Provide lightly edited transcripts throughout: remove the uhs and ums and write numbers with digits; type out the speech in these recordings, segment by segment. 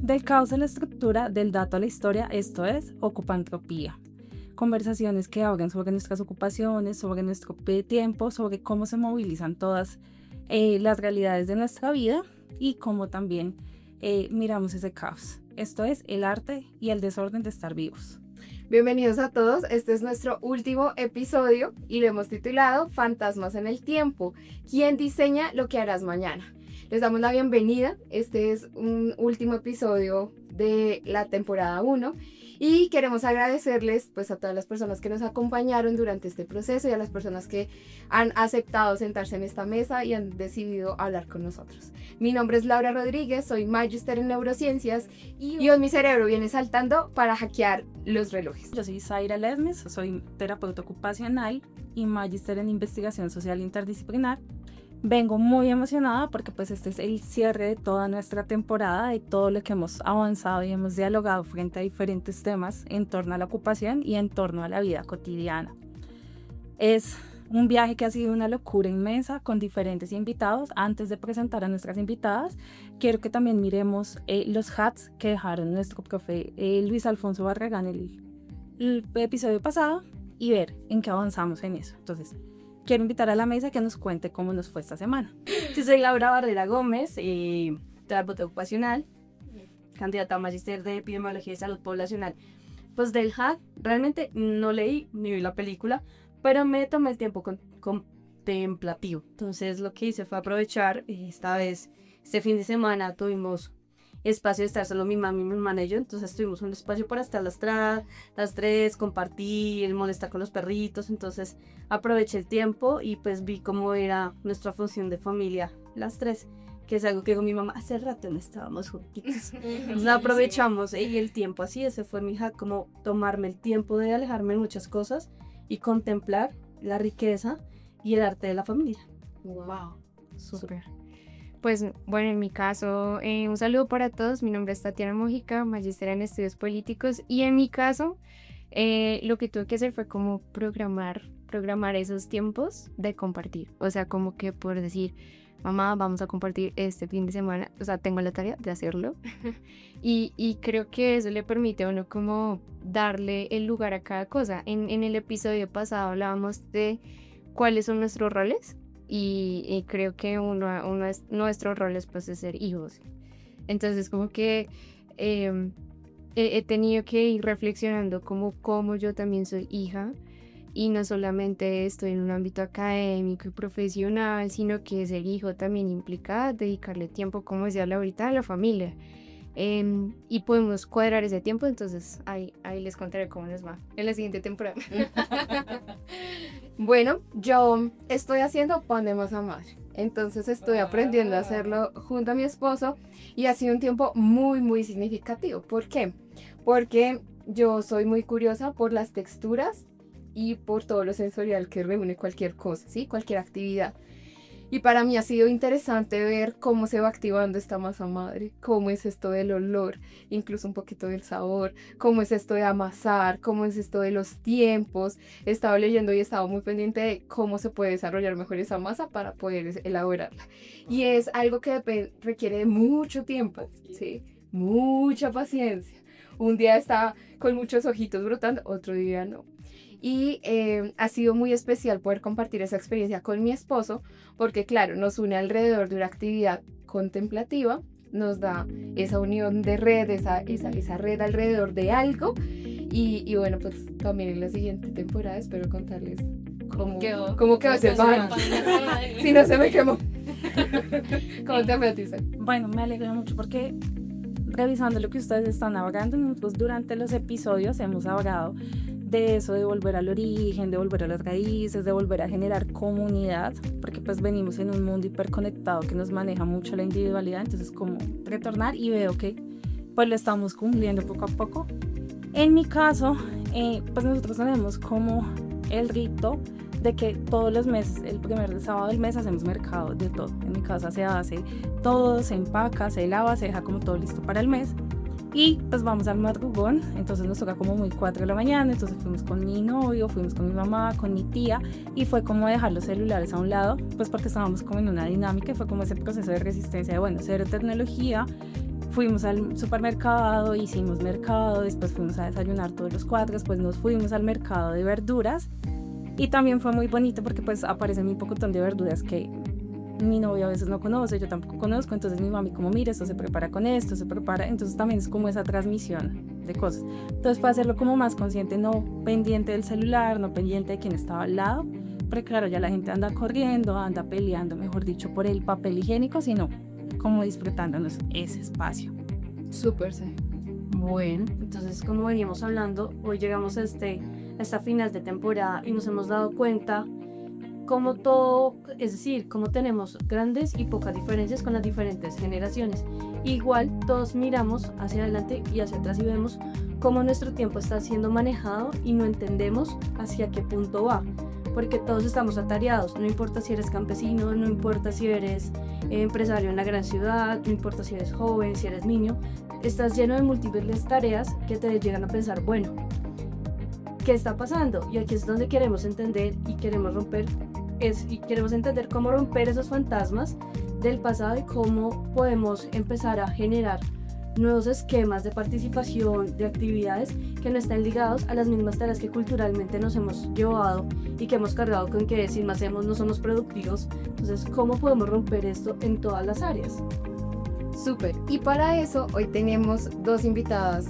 Del caos a la estructura, del dato a la historia, esto es Ocupantropía. Conversaciones que hablan sobre nuestras ocupaciones, sobre nuestro tiempo, sobre cómo se movilizan todas las realidades de nuestra vida y cómo también miramos ese caos. Esto es el arte y el desorden de estar vivos. Bienvenidos a todos, este es nuestro último episodio y lo hemos titulado Fantasmas en el Tiempo. ¿Quién diseña lo que harás mañana? Les damos la bienvenida, este es un último episodio de la temporada 1 y queremos agradecerles pues a todas las personas que nos acompañaron durante este proceso y a las personas que han aceptado sentarse en esta mesa y han decidido hablar con nosotros. Mi nombre es Laura Rodríguez, soy Magister en Neurociencias y hoy mi cerebro viene saltando para hackear los relojes. Yo soy Zaira Lesmes, soy terapeuta ocupacional y Magister en Investigación Social Interdisciplinar. Vengo muy emocionada porque pues este es el cierre de toda nuestra temporada, de todo lo que hemos avanzado y hemos dialogado frente a diferentes temas en torno a la ocupación y en torno a la vida cotidiana. Es un viaje que ha sido una locura inmensa con diferentes invitados. Antes de presentar a nuestras invitadas, quiero que también miremos los hats que dejaron nuestro profe Luis Alfonso Barragán el episodio pasado y ver en qué avanzamos en eso. Entonces, quiero invitar a la mesa que nos cuente cómo nos fue esta semana. Yo soy Laura Barrera Gómez, terapeuta ocupacional, candidata a Magister de Epidemiología y Salud Poblacional. Pues del HAC realmente no leí ni vi la película, pero me tomé el tiempo contemplativo. Entonces lo que hice fue aprovechar, esta vez, este fin de semana tuvimos espacio de estar solo mi mami, mi hermana y yo, entonces tuvimos un espacio para estar las tres, compartir, molestar con los perritos, entonces aproveché el tiempo y pues vi cómo era nuestra función de familia, las tres, que es algo que con mi mamá hace rato no estábamos juntitos, entonces aprovechamos y el tiempo así, ese fue mi hack, como tomarme el tiempo de alejarme de muchas cosas y contemplar la riqueza y el arte de la familia. Wow, súper. Pues bueno, en mi caso, un saludo para todos. Mi nombre es Tatiana Mojica, magíster en estudios políticos. Y en mi caso, lo que tuve que hacer fue como programar esos tiempos de compartir. O sea, como que por decir, mamá, vamos a compartir este fin de semana. O sea, tengo la tarea de hacerlo. y creo que eso le permite a uno como darle el lugar a cada cosa. En el episodio pasado hablábamos de cuáles son nuestros roles. Y creo que uno es nuestros roles pues es ser hijos. Entonces como que he tenido que ir reflexionando como yo también soy hija y no solamente estoy en un ámbito académico y profesional, sino que ser hijo también implica dedicarle tiempo, como decía Laurita, a la familia. Y podemos cuadrar ese tiempo, entonces ahí les contaré cómo nos va en la siguiente temporada. Bueno, yo estoy haciendo pan de masa madre, entonces estoy aprendiendo a hacerlo junto a mi esposo y ha sido un tiempo muy, muy significativo. ¿Por qué? Porque yo soy muy curiosa por las texturas y por todo lo sensorial que reúne cualquier cosa, ¿sí? Cualquier actividad. Y para mí ha sido interesante ver cómo se va activando esta masa madre, cómo es esto del olor, incluso un poquito del sabor, cómo es esto de amasar, cómo es esto de los tiempos. He estado leyendo y he estado muy pendiente de cómo se puede desarrollar mejor esa masa para poder elaborarla. Y es algo que requiere de mucho tiempo, ¿sí? Mucha paciencia. Un día está con muchos ojitos brotando, otro día no. Y ha sido muy especial poder compartir esa experiencia con mi esposo porque claro, nos une alrededor de una actividad contemplativa, nos da esa unión de red, esa red alrededor de algo y bueno, pues también en la siguiente temporada espero contarles cómo quedó ese pan. Si no se me quemó. ¿Cómo te apetece? Bueno, me alegro mucho porque revisando lo que ustedes están hablando, nosotros durante los episodios hemos hablado de eso, de volver al origen, de volver a las raíces, de volver a generar comunidad, porque pues venimos en un mundo hiperconectado que nos maneja mucho la individualidad, entonces como retornar y veo que pues lo estamos cumpliendo poco a poco. En mi caso, pues nosotros tenemos como el rito de que todos los meses, el primer sábado del mes hacemos mercado de todo. En mi casa se hace todo, se empaca, se lava, se deja como todo listo para el mes. Y pues vamos al madrugón, entonces nos toca como muy 4 de la mañana, entonces fuimos con mi novio, fuimos con mi mamá, con mi tía y fue como dejar los celulares a un lado, pues porque estábamos como en una dinámica y fue como ese proceso de resistencia de bueno, cero tecnología, fuimos al supermercado, hicimos mercado, después fuimos a desayunar todos los cuatro, después nos fuimos al mercado de verduras y también fue muy bonito porque pues aparecen un pocotón de verduras que mi novio a veces no conoce, yo tampoco conozco, entonces mi mami como mira, esto se prepara con esto, se prepara, entonces también es como esa transmisión de cosas. Entonces para hacerlo como más consciente, no pendiente del celular, no pendiente de quién estaba al lado, porque claro, ya la gente anda corriendo, anda peleando, mejor dicho, por el papel higiénico, sino como disfrutándonos ese espacio. Súper, sí. Bueno, entonces como veníamos hablando, hoy llegamos a esta final de temporada y nos hemos dado cuenta como todo, es decir, como tenemos grandes y pocas diferencias con las diferentes generaciones. Igual todos miramos hacia adelante y hacia atrás y vemos cómo nuestro tiempo está siendo manejado y no entendemos hacia qué punto va. Porque todos estamos atareados, no importa si eres campesino, no importa si eres empresario en la gran ciudad, no importa si eres joven, si eres niño, estás lleno de múltiples tareas que te llegan a pensar, bueno, ¿qué está pasando? Y aquí es donde queremos entender y queremos queremos entender cómo romper esos fantasmas del pasado y cómo podemos empezar a generar nuevos esquemas de participación, de actividades que no estén ligados a las mismas tareas que culturalmente nos hemos llevado y que hemos cargado con que si no hacemos no somos productivos. Entonces, ¿cómo podemos romper esto en todas las áreas? Súper. Y para eso hoy tenemos dos invitadas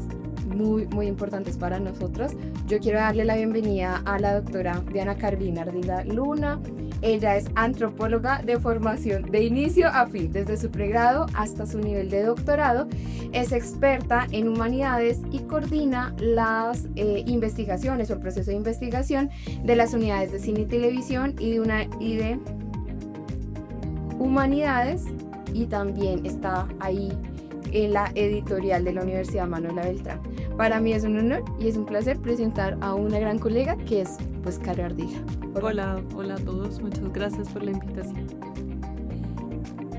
muy, muy importantes para nosotros. Yo quiero darle la bienvenida a la doctora Diana Carolina Ardila Luna. Ella es antropóloga de formación de inicio a fin, desde su pregrado hasta su nivel de doctorado. Es experta en humanidades y coordina las investigaciones o el proceso de investigación de las unidades de cine y televisión y de humanidades, y también está ahí en la editorial de la Universidad Manuela Beltrán. Para mí es un honor y es un placer presentar a una gran colega que es pues Caro Ardila. Hola a todos, muchas gracias por la invitación.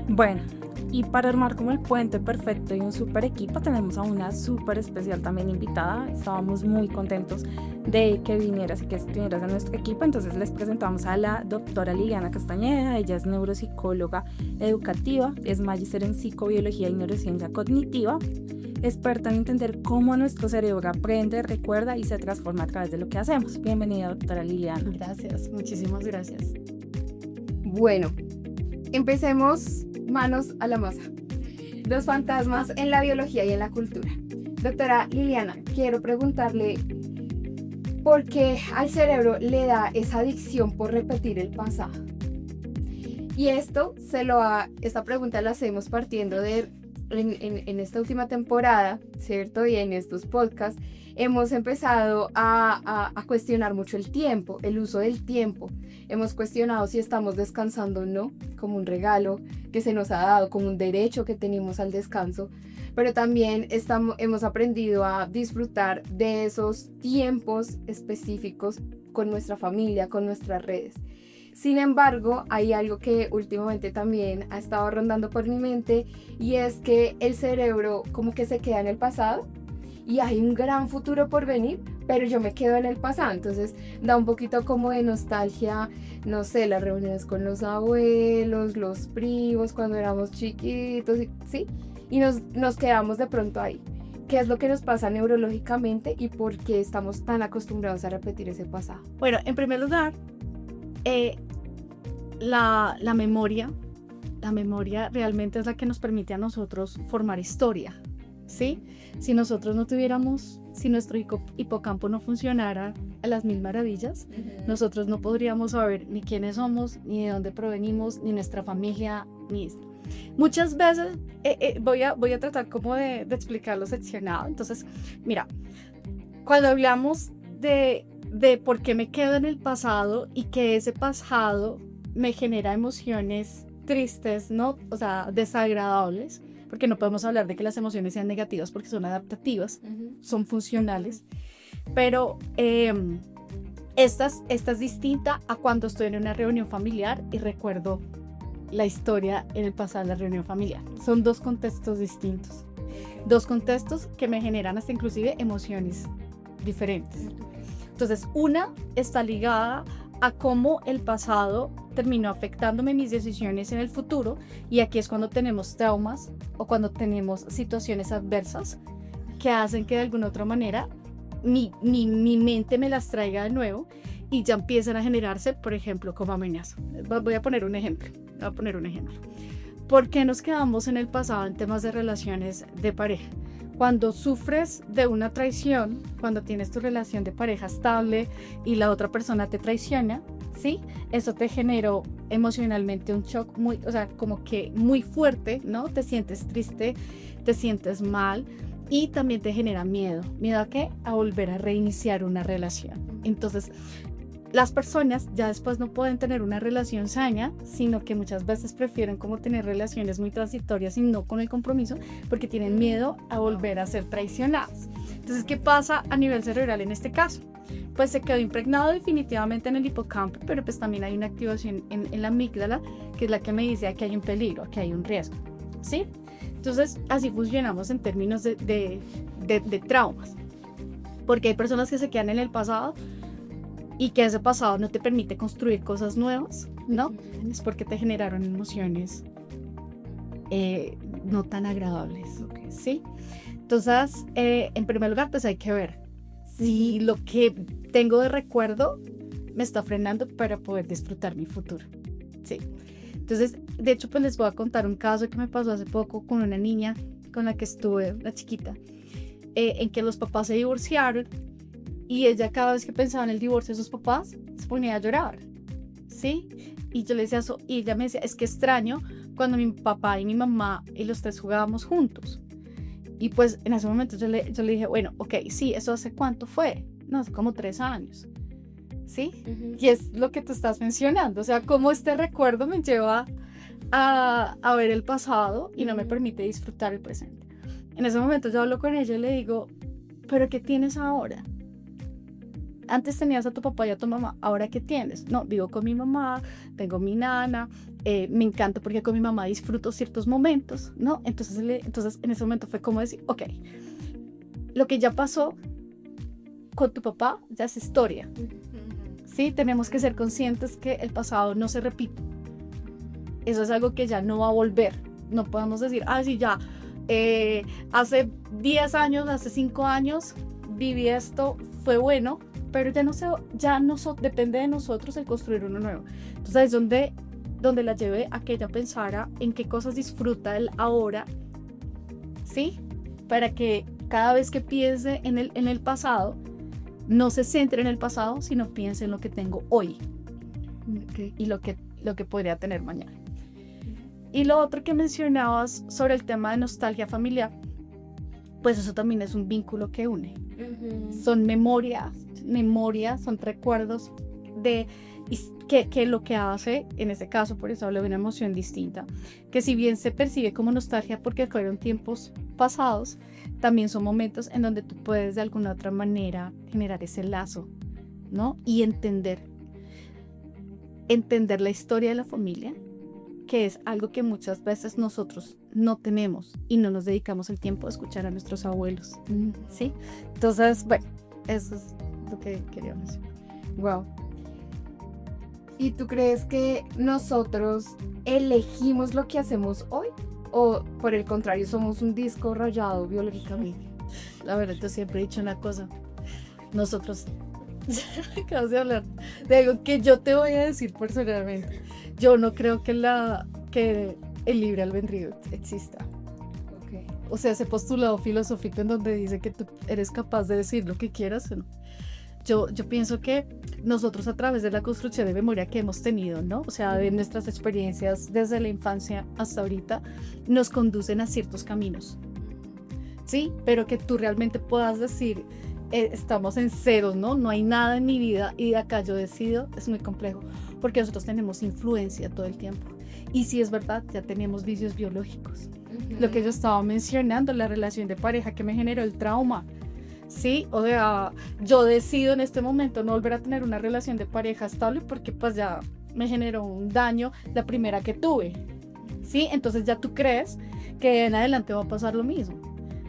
Bueno, y para armar como el puente perfecto y un súper equipo, tenemos a una súper especial también invitada. Estábamos muy contentos de que vinieras y que estuvieras en nuestro equipo, entonces les presentamos a la doctora Liliana Castañeda. Ella es neuropsicóloga educativa, es magíster en psicobiología y neurociencia cognitiva, experta en entender cómo nuestro cerebro aprende, recuerda y se transforma a través de lo que hacemos. Bienvenida, doctora Liliana. Gracias, muchísimas gracias. Bueno, empecemos manos a la masa. Los fantasmas en la biología y en la cultura. Doctora Liliana, quiero preguntarle por qué al cerebro le da esa adicción por repetir el pasado. Y esta pregunta la hacemos partiendo de en esta última temporada, ¿cierto? Y en estos podcasts hemos empezado a cuestionar mucho el tiempo, el uso del tiempo. Hemos cuestionado si estamos descansando o no, como un regalo que se nos ha dado, como un derecho que tenemos al descanso. Pero también hemos aprendido a disfrutar de esos tiempos específicos con nuestra familia, con nuestras redes. Sin embargo, hay algo que últimamente también ha estado rondando por mi mente, y es que el cerebro como que se queda en el pasado y hay un gran futuro por venir, pero yo me quedo en el pasado. Entonces da un poquito como de nostalgia, no sé, las reuniones con los abuelos, los primos cuando éramos chiquitos, ¿sí? Y nos quedamos de pronto ahí. ¿Qué es lo que nos pasa neurológicamente y por qué estamos tan acostumbrados a repetir ese pasado? Bueno, en primer lugar, la memoria realmente es la que nos permite a nosotros formar historia, ¿sí? Si nosotros no tuviéramos, si nuestro hipocampo no funcionara a las mil maravillas, nosotros no podríamos saber ni quiénes somos, ni de dónde provenimos, ni nuestra familia, ni esto. Muchas veces voy a tratar como de explicarlo seccionado. Entonces, mira, cuando hablamos de por qué me quedo en el pasado y que ese pasado me genera emociones tristes, ¿no? O sea, desagradables, porque no podemos hablar de que las emociones sean negativas porque son adaptativas, son funcionales, pero esta es distinta a cuando estoy en una reunión familiar y recuerdo la historia en el pasado de la reunión familiar. Son dos contextos distintos, dos contextos que me generan hasta inclusive emociones diferentes. Entonces, una está ligada a cómo el pasado terminó afectándome mis decisiones en el futuro, y aquí es cuando tenemos traumas o cuando tenemos situaciones adversas que hacen que de alguna otra manera mi mente me las traiga de nuevo y ya empiezan a generarse, por ejemplo, como amenaza. Voy a poner un ejemplo. ¿Por qué nos quedamos en el pasado en temas de relaciones de pareja? Cuando sufres de una traición, cuando tienes tu relación de pareja estable y la otra persona te traiciona, ¿sí? Eso te generó emocionalmente un shock muy, o sea, como que muy fuerte, ¿no? Te sientes triste, te sientes mal y también te genera miedo. ¿Miedo a qué? A volver a reiniciar una relación. Entonces, las personas ya después no pueden tener una relación sana, sino que muchas veces prefieren como tener relaciones muy transitorias y no con el compromiso, porque tienen miedo a volver a ser traicionados. Entonces, ¿qué pasa a nivel cerebral en este caso? Pues se quedó impregnado definitivamente en el hipocampo, pero pues también hay una activación en la amígdala, que es la que me dice que hay un peligro, que hay un riesgo, ¿sí? Entonces, así funcionamos en términos de traumas, porque hay personas que se quedan en el pasado y que ese pasado no te permite construir cosas nuevas, ¿no? Es porque te generaron emociones no tan agradables, ¿sí? Entonces, en primer lugar, pues hay que ver si lo que tengo de recuerdo me está frenando para poder disfrutar mi futuro, ¿sí? Entonces, de hecho, pues les voy a contar un caso que me pasó hace poco con una niña con la que estuve, una chiquita, en que los papás se divorciaron. Y ella cada vez que pensaba en el divorcio de sus papás, se ponía a llorar, ¿sí? Y yo le decía eso, y ella me decía, es que extraño cuando mi papá y mi mamá y los tres jugábamos juntos. Y pues en ese momento yo le dije, bueno, ok, sí, ¿eso hace cuánto fue? No, hace como 3 años, ¿sí? Y es lo que tú estás mencionando, o sea, cómo este recuerdo me lleva a ver el pasado y no me permite disfrutar el presente. En ese momento yo hablo con ella y le digo, ¿pero qué tienes ahora? Antes tenías a tu papá y a tu mamá, ¿ahora qué tienes? No, vivo con mi mamá, tengo mi nana, me encanta porque con mi mamá disfruto ciertos momentos, ¿no? Entonces en ese momento fue como decir, ok, lo que ya pasó con tu papá ya es historia, ¿sí? Tenemos que ser conscientes que el pasado no se repite. Eso es algo que ya no va a volver. No podemos decir, sí, ya, hace 10 años, hace 5 años viví esto, fue bueno, pero ya no depende de nosotros el construir uno nuevo. Entonces es donde la llevé a que ella pensara en qué cosas disfruta el ahora, ¿sí? Para que cada vez que piense en el pasado, no se centre en el pasado, sino piense en lo que tengo hoy, y lo que podría tener mañana. Y lo otro que mencionabas sobre el tema de nostalgia familiar, pues eso también es un vínculo que une. Son memorias, son recuerdos de que lo que hace, en este caso, por eso hablo de una emoción distinta, que si bien se percibe como nostalgia porque fueron tiempos pasados, también son momentos en donde tú puedes de alguna otra manera generar ese lazo, ¿no? Y entender la historia de la familia, que es algo que muchas veces nosotros no tenemos y no nos dedicamos el tiempo a escuchar a nuestros abuelos, ¿sí? Entonces, bueno, eso es lo que quería mencionar. Wow. ¿Y tú crees que nosotros elegimos lo que hacemos hoy? ¿O por el contrario, somos un disco rayado biológicamente? La verdad, yo siempre he dicho una cosa. Nosotros, acabas de hablar de algo que yo te voy a decir personalmente. Yo no creo que el libre albedrío exista. Okay. O sea, ese postulado filosófico en donde dice que tú eres capaz de decir lo que quieras, ¿no? Yo pienso que nosotros, a través de la construcción de memoria que hemos tenido, ¿no? O sea, de nuestras experiencias desde la infancia hasta ahorita, nos conducen a ciertos caminos, ¿sí? Pero que tú realmente puedas decir, estamos en ceros, ¿no? No hay nada en mi vida y de acá yo decido, es muy complejo, porque nosotros tenemos influencia todo el tiempo. Y si es verdad, ya tenemos vicios biológicos. Lo que yo estaba mencionando, la relación de pareja que me generó el trauma, ¿sí? O sea, yo decido en este momento no volver a tener una relación de pareja estable porque pues ya me generó un daño la primera que tuve, ¿sí? Entonces ya tú crees que en adelante va a pasar lo mismo.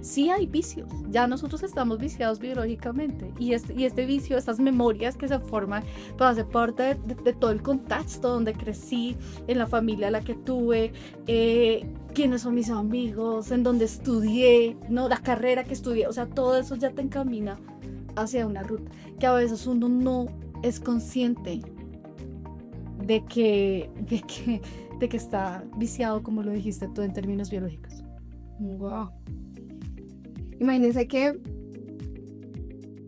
sí hay vicios, ya nosotros estamos viciados biológicamente y este vicio, estas memorias que se forman, pues hace parte de todo el contexto donde crecí, en la familia a la que tuve, quiénes son mis amigos, en donde estudié, ¿no? La carrera que estudié, o sea, todo eso ya te encamina hacia una ruta que a veces uno no es consciente de que está viciado, como lo dijiste tú en términos biológicos. Wow. Imagínense que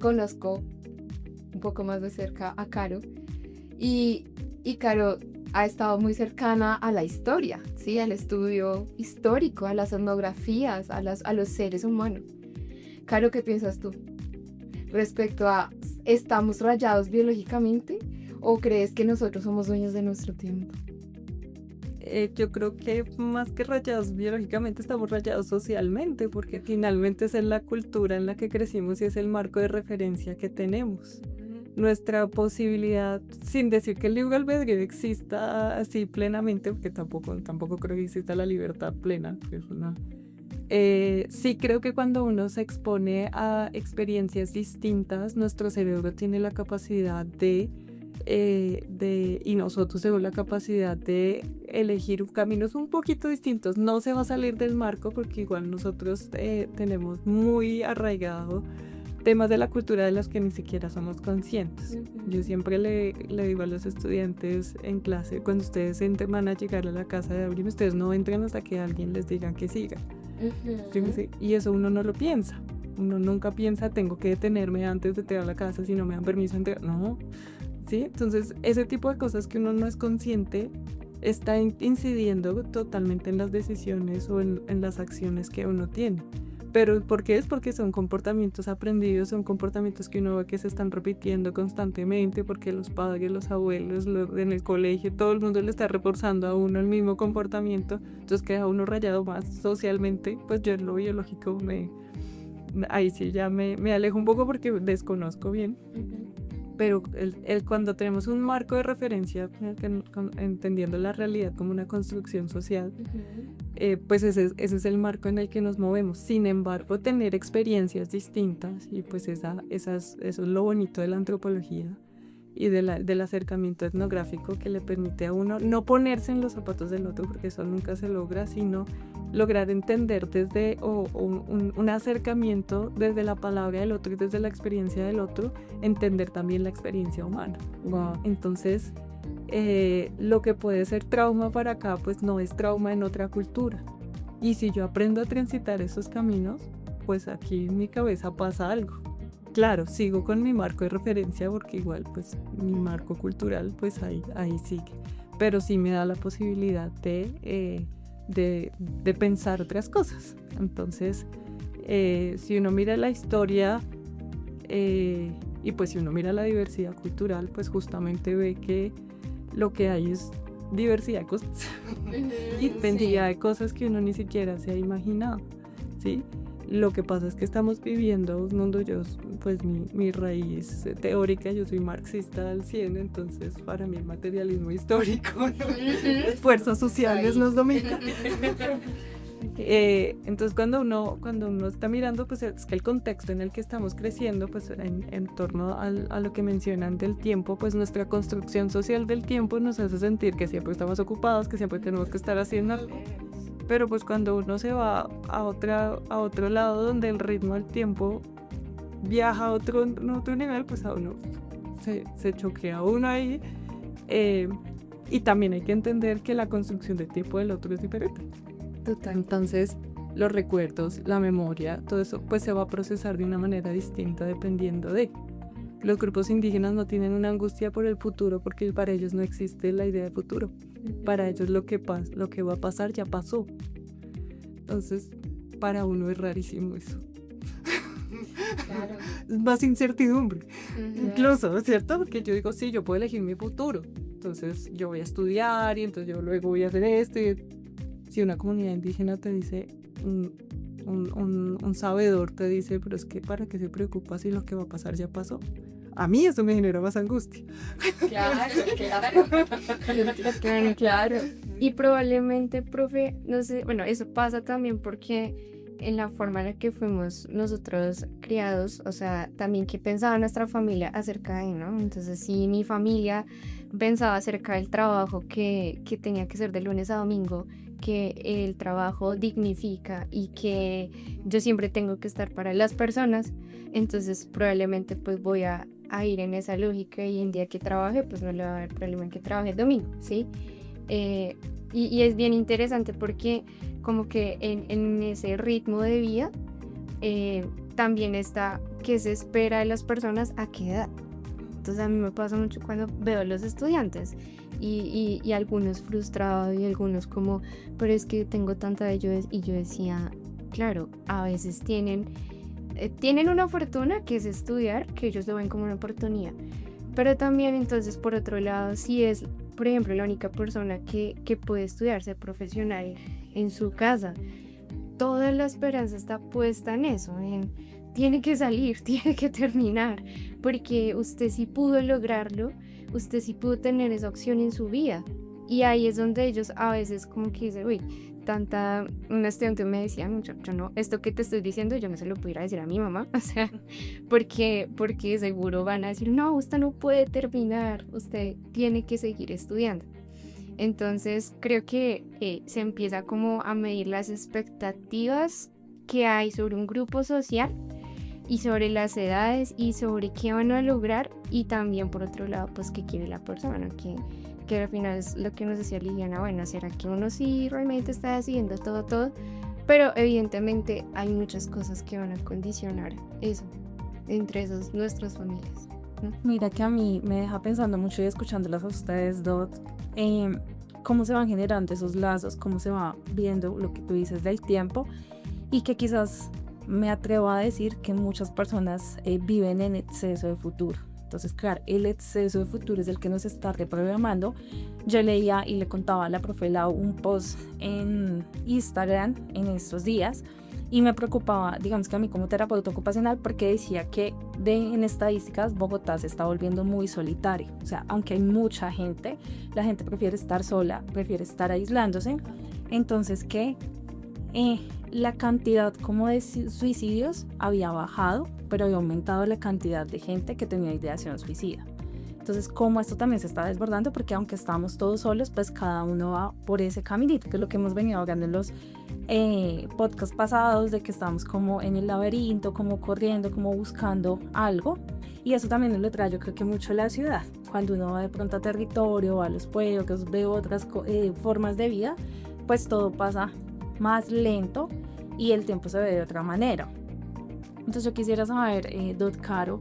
conozco un poco más de cerca a Caro y Caro ha estado muy cercana a la historia, ¿sí? Al estudio histórico, a las etnografías, a los seres humanos. Caro, ¿qué piensas tú respecto a estamos rayados biológicamente o crees que nosotros somos dueños de nuestro tiempo? Yo creo que más que rayados biológicamente estamos rayados socialmente, porque finalmente es en la cultura en la que crecimos y es el marco de referencia que tenemos. Nuestra posibilidad, sin decir que el libre albedrío exista así plenamente, porque tampoco creo que exista la libertad plena, sí creo que cuando uno se expone a experiencias distintas, nuestro cerebro tiene la capacidad y nosotros tenemos la capacidad de elegir caminos un poquito distintos. No se va a salir del marco porque igual nosotros tenemos muy arraigado temas de la cultura de los que ni siquiera somos conscientes. Yo siempre le digo a los estudiantes en clase, cuando ustedes van a llegar a la casa de alguien, ustedes no entren hasta que alguien les diga que sigan. ¿Sí? Y eso uno no lo piensa. Uno nunca piensa, tengo que detenerme antes de entrar a la casa si no me dan permiso de entrar. No. ¿Sí? Entonces, ese tipo de cosas que uno no es consciente está incidiendo totalmente en las decisiones o en las acciones que uno tiene. ¿Pero por qué? Es porque son comportamientos aprendidos, son comportamientos que uno ve que se están repitiendo constantemente, porque los padres, los abuelos, en el colegio, todo el mundo le está reforzando a uno el mismo comportamiento, entonces queda uno rayado más socialmente. Pues yo en lo biológico ahí sí ya me alejo un poco porque desconozco bien. Pero cuando tenemos un marco de referencia, entendiendo la realidad como una construcción social, pues ese es el marco en el que nos movemos. Sin embargo, tener experiencias distintas, y pues eso es lo bonito de la antropología y del acercamiento etnográfico, que le permite a uno no ponerse en los zapatos del otro, porque eso nunca se logra, sino lograr entender desde un acercamiento desde la palabra del otro y desde la experiencia del otro, entender también la experiencia humana. Wow. Entonces, lo que puede ser trauma para acá, pues no es trauma en otra cultura. Y si yo aprendo a transitar esos caminos, pues aquí en mi cabeza pasa algo. Claro, sigo con mi marco de referencia porque igual pues mi marco cultural pues ahí sigue, pero sí me da la posibilidad de pensar otras cosas. Entonces, si uno mira la historia y pues si uno mira la diversidad cultural, pues justamente ve que lo que hay es diversidad de cosas y densidad de cosas que uno ni siquiera se ha imaginado, ¿sí? Lo que pasa es que estamos viviendo un mundo, pues mi raíz teórica, yo soy marxista al 100, entonces para mí el materialismo histórico, las fuerzas sociales nos dominan. Entonces cuando uno está mirando, pues es que el contexto en el que estamos creciendo, pues en torno a lo que mencionan del tiempo, pues nuestra construcción social del tiempo nos hace sentir que siempre estamos ocupados, que siempre tenemos que estar haciendo algo. Pero pues cuando uno se va a otro lado donde el ritmo del tiempo viaja a otro nivel, pues a uno se choquea uno ahí. Y también hay que entender que la construcción del tiempo del otro es diferente. Total. Entonces los recuerdos, la memoria, todo eso pues se va a procesar de una manera distinta dependiendo de... Los grupos indígenas no tienen una angustia por el futuro porque para ellos no existe la idea de futuro. Para ellos lo que va a pasar ya pasó. Entonces, para uno es rarísimo eso. Claro. Es más incertidumbre. Incluso, ¿cierto? Porque yo digo, sí, yo puedo elegir mi futuro. Entonces, yo voy a estudiar y entonces yo luego voy a hacer esto. Y si una comunidad indígena te dice, un sabedor te dice, pero es que ¿para qué se preocupa si lo que va a pasar ya pasó? A mí eso me genera más angustia. Claro. Y probablemente, profe, no sé, bueno, eso pasa también porque en la forma en la que fuimos nosotros criados, o sea, también qué pensaba nuestra familia acerca de, ¿no? Entonces, si mi familia pensaba acerca del trabajo que tenía que ser de lunes a domingo, que el trabajo dignifica y que yo siempre tengo que estar para las personas, entonces probablemente pues voy a ir en esa lógica y el día que trabaje pues no le va a haber problema en que trabaje el domingo, ¿sí? Y es bien interesante porque como que en ese ritmo de vida también está qué se espera de las personas a qué edad. Entonces a mí me pasa mucho cuando veo a los estudiantes y algunos frustrados y algunos como, pero es que tengo tanta de ellos, y yo decía, claro, a veces tienen una fortuna que es estudiar, que ellos lo ven como una oportunidad, pero también entonces por otro lado, si es, por ejemplo, la única persona que puede estudiar, ser profesional en su casa, toda la esperanza está puesta en eso, tiene que salir, tiene que terminar, porque usted sí pudo lograrlo, usted sí pudo tener esa opción en su vida. Y ahí es donde ellos a veces como que dicen, uy, un estudiante me decía, yo no, esto que te estoy diciendo yo no se lo pudiera decir a mi mamá, o sea, porque seguro van a decir, no, usted no puede terminar, usted tiene que seguir estudiando. Entonces creo que se empieza como a medir las expectativas que hay sobre un grupo social y sobre las edades y sobre qué van a lograr, y también por otro lado pues qué quiere la persona, que al final es lo que nos decía Liliana, bueno, ¿será que uno sí realmente está decidiendo todo? Pero evidentemente hay muchas cosas que van a condicionar eso, entre esos nuestras familias, ¿no? Mira que a mí me deja pensando mucho y escuchándolas a ustedes, Dot, cómo se van generando esos lazos, cómo se va viendo lo que tú dices del tiempo, y que quizás me atrevo a decir que muchas personas viven en exceso de futuro. Entonces, claro, el exceso de futuro es el que nos está reprogramando. Yo leía y le contaba a la profe Lau un post en Instagram en estos días, y me preocupaba, digamos que a mí como terapeuta ocupacional, porque decía que en estadísticas Bogotá se está volviendo muy solitario. O sea, aunque hay mucha gente, la gente prefiere estar sola, prefiere estar aislándose. Entonces que la cantidad como de suicidios había bajado, pero había aumentado la cantidad de gente que tenía ideación suicida. Entonces, como esto también se está desbordando, porque aunque estamos todos solos, pues cada uno va por ese caminito, que es lo que hemos venido hablando en los podcasts pasados, de que estamos como en el laberinto, como corriendo, como buscando algo. Y eso también nos lo trae, yo creo que mucho la ciudad. Cuando uno va de pronto a territorio, a los pueblos, ve otras formas de vida, pues todo pasa más lento y el tiempo se ve de otra manera. Entonces yo quisiera saber, Dot Caro,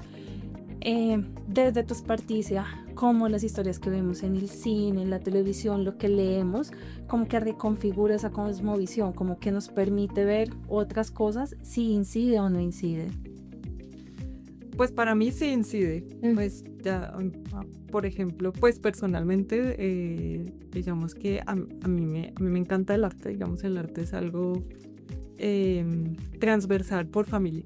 desde tu experticia, cómo las historias que vemos en el cine, en la televisión, lo que leemos, como que reconfigura esa cosmovisión, como que nos permite ver otras cosas, si incide o no incide. Pues para mí sí incide, pues ya, por ejemplo, pues personalmente, digamos que a mí me encanta el arte, digamos, el arte es algo transversal por familia,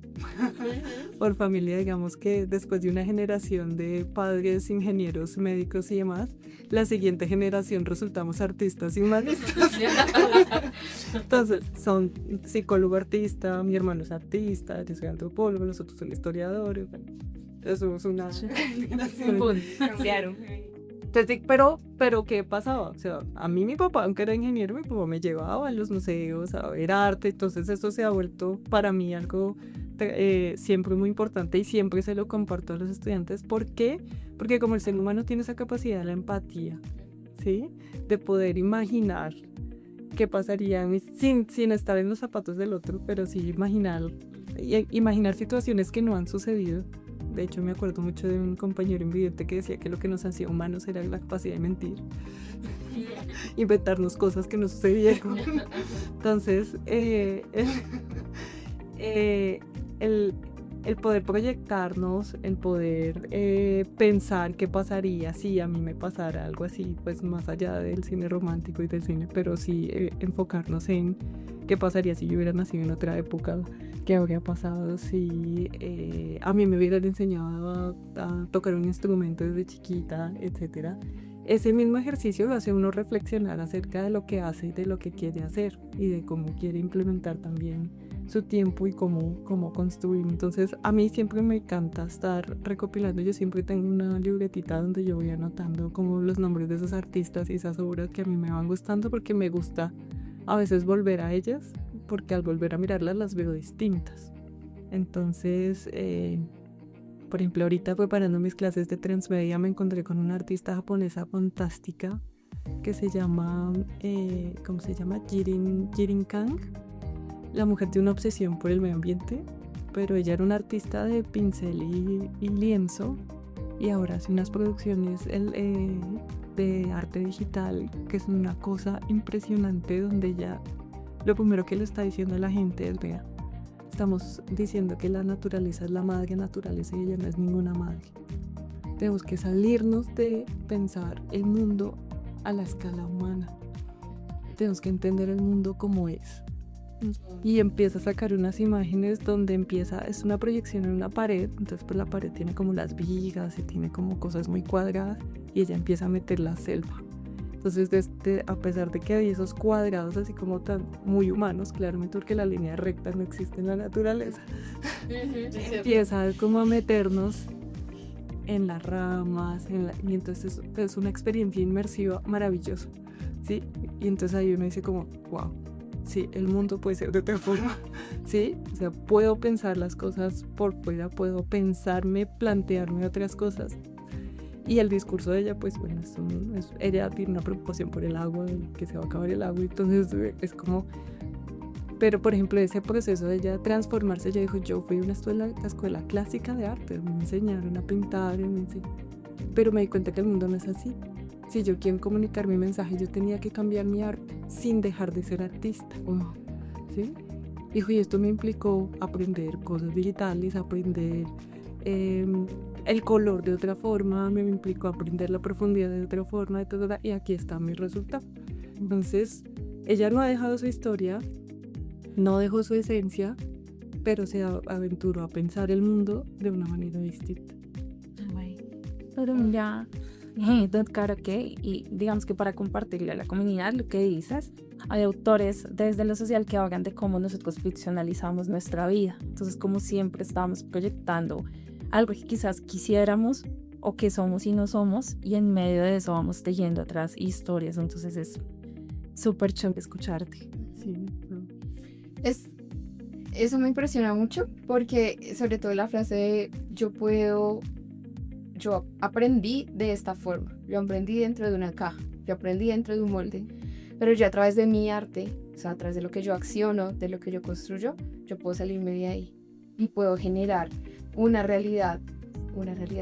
por familia, digamos que después de una generación de padres, ingenieros, médicos y demás, la siguiente generación resultamos artistas y humanistas. Entonces, son psicólogo artista, mi hermano es artista, yo soy antropólogo, los otros son historiadores, bueno, eso es una generación. Cambiaron. Entonces, pero ¿qué pasaba? O sea, a mí mi papá, aunque era ingeniero, mi papá me llevaba a los museos a ver arte, entonces esto se ha vuelto para mí algo siempre muy importante y siempre se lo comparto a los estudiantes. ¿Por qué? Porque como el ser humano tiene esa capacidad de la empatía, ¿sí? De poder imaginar qué pasaría sin estar en los zapatos del otro, pero sí imaginar situaciones que no han sucedido. De hecho, me acuerdo mucho de un compañero invidente que decía que lo que nos hacía humanos era la capacidad de mentir, inventarnos cosas que no sucedieron. Entonces, el poder proyectarnos, el poder pensar qué pasaría si a mí me pasara algo así, pues más allá del cine romántico y del cine, pero sí enfocarnos en qué pasaría si yo hubiera nacido en otra época, qué habría pasado si a mí me hubieran enseñado a tocar un instrumento desde chiquita, etcétera. Ese mismo ejercicio lo hace uno reflexionar acerca de lo que hace y de lo que quiere hacer y de cómo quiere implementar también su tiempo y cómo construir. Entonces a mí siempre me encanta estar recopilando. Yo siempre tengo una libretita donde yo voy anotando como los nombres de esos artistas y esas obras que a mí me van gustando, porque me gusta a veces volver a ellas, porque al volver a mirarlas las veo distintas. Entonces, por ejemplo, ahorita preparando mis clases de transmedia me encontré con una artista japonesa fantástica que se llama, ¿cómo se llama? Jirin Kang. La mujer tiene una obsesión por el medio ambiente, pero ella era una artista de pincel y lienzo, y ahora hace unas producciones de arte digital que es una cosa impresionante, donde ella lo primero que le está diciendo a la gente es: vea, estamos diciendo que la naturaleza es la madre naturaleza y ella no es ninguna madre. Tenemos que salirnos de pensar el mundo a la escala humana. Tenemos que entender el mundo como es. Y empieza a sacar unas imágenes donde es una proyección en una pared, entonces pues la pared tiene como las vigas y tiene como cosas muy cuadradas, y ella empieza a meter la selva. Entonces a pesar de que hay esos cuadrados así como tan muy humanos, claramente porque la línea recta no existe en la naturaleza, empieza como a meternos en las ramas, y entonces es una experiencia inmersiva maravillosa, ¿sí? Y entonces ahí uno dice como, wow, sí, el mundo puede ser de otra forma, ¿sí? O sea, puedo pensar las cosas por fuera, puedo plantearme otras cosas. Y el discurso de ella, pues bueno, ella tiene una preocupación por el agua, que se va a acabar el agua, entonces es como... Pero, por ejemplo, ese proceso de ella transformarse, ella dijo: yo fui a una escuela clásica de arte, me enseñaron a pintar, pero me di cuenta que el mundo no es así. Si yo quiero comunicar mi mensaje, yo tenía que cambiar mi arte sin dejar de ser artista, ¿sí? Dijo, y esto me implicó aprender cosas digitales, aprender el color de otra forma, me implicó aprender la profundidad de otra forma, y aquí está mi resultado. Entonces, ella no ha dejado su historia, no dejó su esencia, pero se aventuró a pensar el mundo de una manera distinta. Pero ya, claro que, y digamos que para compartirle a la comunidad lo que dices, hay autores desde lo social que hablan de cómo nosotros ficcionalizamos nuestra vida. Entonces, como siempre estamos proyectando algo que quizás quisiéramos o que somos y no somos, y en medio de eso vamos tejiendo otras historias. Entonces es súper chévere escucharte. Sí, Eso me impresiona mucho, porque sobre todo la frase de yo aprendí de esta forma, yo aprendí dentro de una caja, yo aprendí dentro de un molde, pero yo a través de mi arte, o sea, a través de lo que yo acciono, de lo que yo construyo, yo puedo salirme de ahí y puedo generar una realidad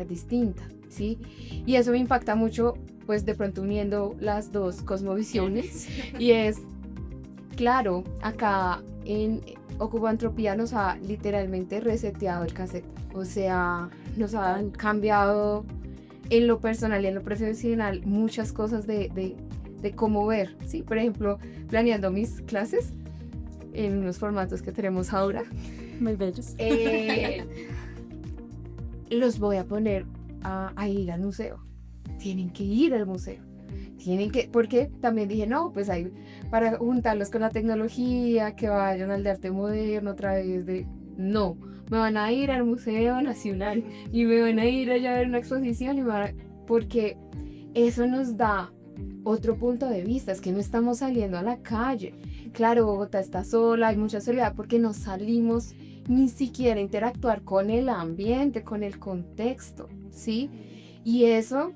distinta, ¿sí? Y eso me impacta mucho, pues de pronto uniendo las dos cosmovisiones, y es, claro, acá en Ocupantropía nos ha literalmente reseteado el cassette, o sea, nos han cambiado en lo personal y en lo profesional muchas cosas de cómo ver, ¿sí? Por ejemplo, planeando mis clases en unos formatos que tenemos ahora, Muy bellos. los voy a poner a ir al museo. Tienen que ir al museo. Porque también dije, no, pues ahí para juntarlos con la tecnología, que vayan al de arte moderno a través de... No, me van a ir al Museo Nacional y me van a ir allá a ver una exposición, porque eso nos da otro punto de vista, es que no estamos saliendo a la calle. Claro, Bogotá está sola, hay mucha soledad porque no salimos ni siquiera a interactuar con el ambiente, con el contexto, ¿sí? Y eso,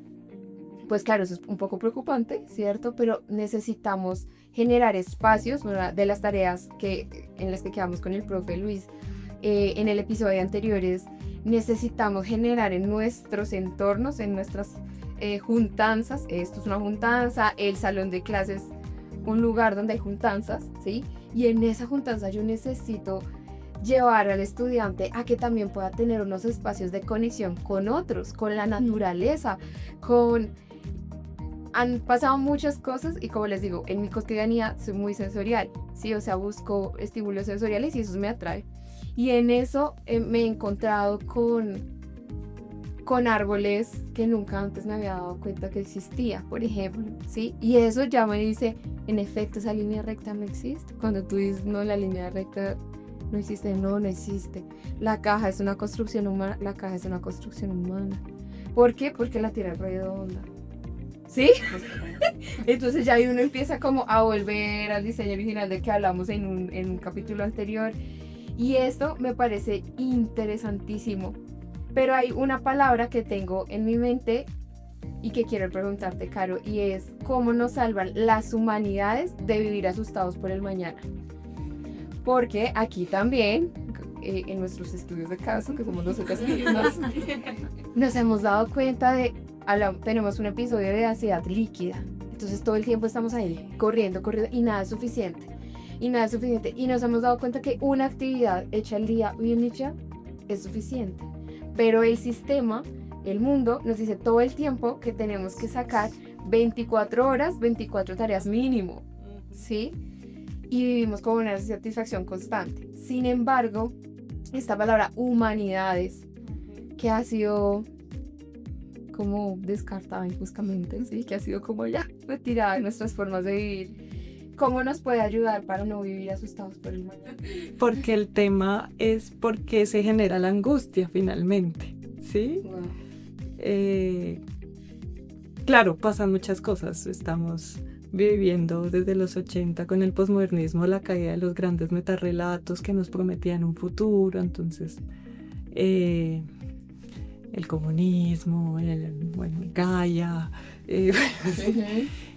pues claro, eso es un poco preocupante, ¿cierto? Pero necesitamos generar espacios, una de las tareas en las que quedamos con el profe Luis en el episodio anteriores, necesitamos generar en nuestros entornos, en nuestras juntanzas, esto es una juntanza, el salón de clases, un lugar donde hay juntanzas, ¿sí? Y en esa juntanza yo necesito llevar al estudiante a que también pueda tener unos espacios de conexión con otros, con la naturaleza, han pasado muchas cosas y como les digo, en mi cotidianidad soy muy sensorial, ¿sí? O sea, busco estímulos sensoriales y eso me atrae. Y en eso me he encontrado con árboles que nunca antes me había dado cuenta que existía, por ejemplo, ¿sí? Y eso ya me dice, en efecto, esa línea recta no existe. Cuando tú dices, no, la línea recta no existe, no existe. La caja es una construcción humana, ¿Por qué? Porque la Tierra es redonda. ¿Sí? Entonces ya ahí uno empieza como a volver al diseño original del que hablamos en un capítulo anterior. Y esto me parece interesantísimo. Pero hay una palabra que tengo en mi mente y que quiero preguntarte, Caro, y es ¿cómo nos salvan las humanidades de vivir asustados por el mañana? Porque aquí también, en nuestros estudios de caso, que somos nosotros mismos, nos hemos dado cuenta de, tenemos un episodio de ansiedad líquida, entonces todo el tiempo estamos ahí, corriendo, y nada es suficiente, y nos hemos dado cuenta que una actividad hecha al día, bien hecha, es suficiente, pero el sistema, el mundo, nos dice todo el tiempo que tenemos que sacar 24 horas, 24 tareas mínimo, ¿sí? Y vivimos con una satisfacción constante. Sin embargo, esta palabra humanidades, que ha sido como descartada injustamente, ¿sí? Que ha sido como ya retirada de nuestras formas de vivir, ¿cómo nos puede ayudar para no vivir asustados por el mañana? Porque el tema es por qué se genera la angustia finalmente, ¿sí? Wow. Claro, pasan muchas cosas. Estamos viviendo desde los 80 con el posmodernismo, la caída de los grandes metarrelatos que nos prometían un futuro, entonces el comunismo, Gaia,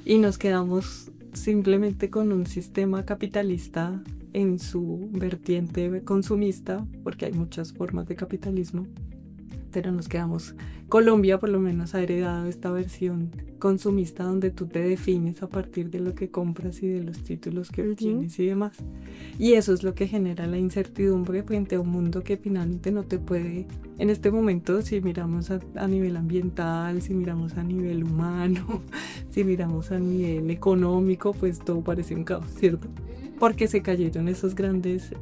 y nos quedamos simplemente con un sistema capitalista en su vertiente consumista, porque hay muchas formas de capitalismo, pero nos quedamos, Colombia por lo menos ha heredado esta versión consumista donde tú te defines a partir de lo que compras y de los títulos que obtienes y demás. Y eso es lo que genera la incertidumbre frente a un mundo que finalmente no te puede, en este momento, si miramos a nivel ambiental, si miramos a nivel humano, si miramos a nivel económico, pues todo parece un caos, ¿cierto? Porque se cayeron esos grandes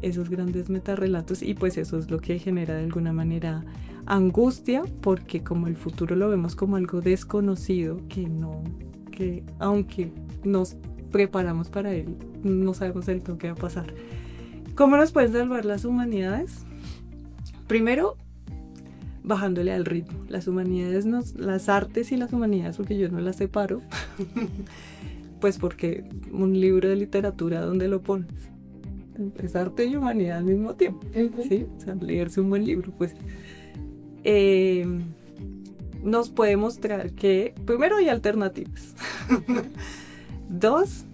metarrelatos y pues eso es lo que genera de alguna manera angustia, porque como el futuro lo vemos como algo desconocido, que aunque nos preparamos para él, no sabemos del todo qué va a pasar. ¿Cómo nos pueden salvar las humanidades? Primero, bajándole al ritmo. Las humanidades, las artes y las humanidades, porque yo no las separo, pues porque un libro de literatura, ¿dónde lo pones? Es arte y humanidad al mismo tiempo, ¿sí? O sea, leerse un buen libro, pues nos puede mostrar que primero hay alternativas. Dos,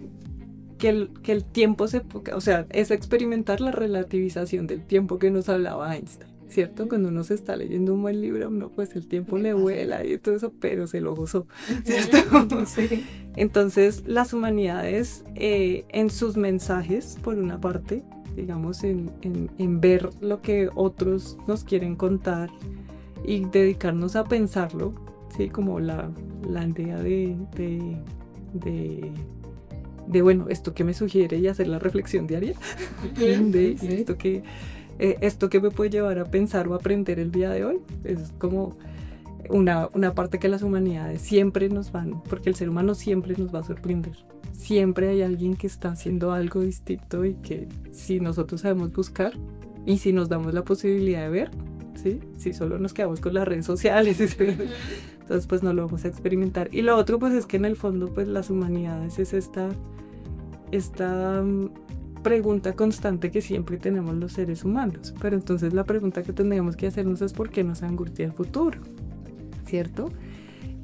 que el tiempo o sea, es experimentar la relativización del tiempo que nos hablaba Einstein, ¿cierto? Cuando uno se está leyendo un buen libro, no, pues el tiempo le vuela y todo eso, pero se lo gozó, ¿cierto? Sí. Entonces, las humanidades en sus mensajes, por una parte, digamos, en ver lo que otros nos quieren contar y dedicarnos a pensarlo, ¿sí? Como la idea de bueno, esto que me sugiere y hacer la reflexión diaria, esto que me puede llevar a pensar o aprender el día de hoy, es como una parte que las humanidades siempre nos van, porque el ser humano siempre nos va a sorprender. Siempre hay alguien que está haciendo algo distinto y que si nosotros sabemos buscar y si nos damos la posibilidad de ver, ¿sí? Si solo nos quedamos con las redes sociales, entonces pues no lo vamos a experimentar. Y lo otro pues es que en el fondo pues las humanidades es esta pregunta constante que siempre tenemos los seres humanos, pero entonces la pregunta que tendríamos que hacernos es ¿por qué nos angustia el futuro? ¿Cierto?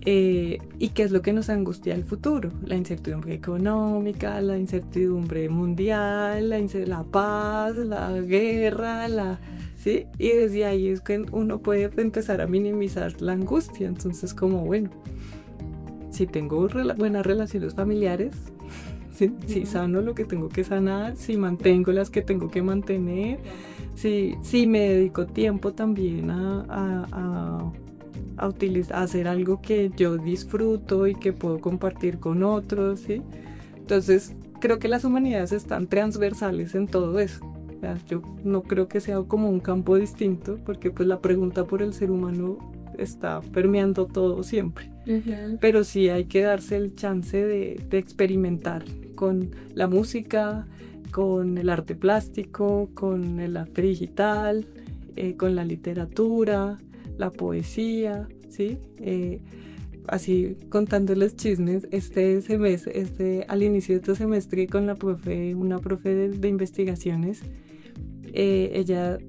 ¿Y qué es lo que nos angustia el futuro? La incertidumbre económica, la incertidumbre mundial, la paz, la guerra, ¿sí? Y desde ahí es que uno puede empezar a minimizar la angustia. Entonces, como bueno, si tengo buenas relaciones familiares, si sano lo que tengo que sanar, si mantengo las que tengo que mantener, si me dedico tiempo también a hacer algo que yo disfruto y que puedo compartir con otros, ¿sí? Entonces, creo que las humanidades están transversales en todo eso. O sea, yo no creo que sea como un campo distinto, porque pues la pregunta por el ser humano está permeando todo siempre. Pero sí hay que darse el chance de experimentar con la música, con el arte plástico, con el arte digital, con la literatura, la poesía, ¿sí? Así contándoles chismes, al inicio de este semestre con una profe de investigaciones, ella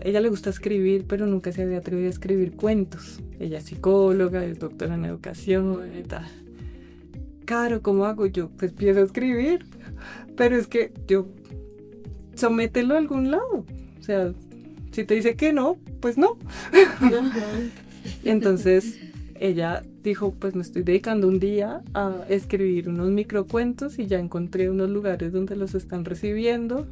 le gusta escribir, pero nunca se había atrevido a escribir cuentos. Ella es psicóloga, es doctora en educación y tal. Caro, ¿cómo hago yo? Pues empiezo a escribir, pero es que somételo a algún lado. O sea, si te dice que no, pues no. Entonces ella dijo, pues me estoy dedicando un día a escribir unos microcuentos y ya encontré unos lugares donde los están recibiendo.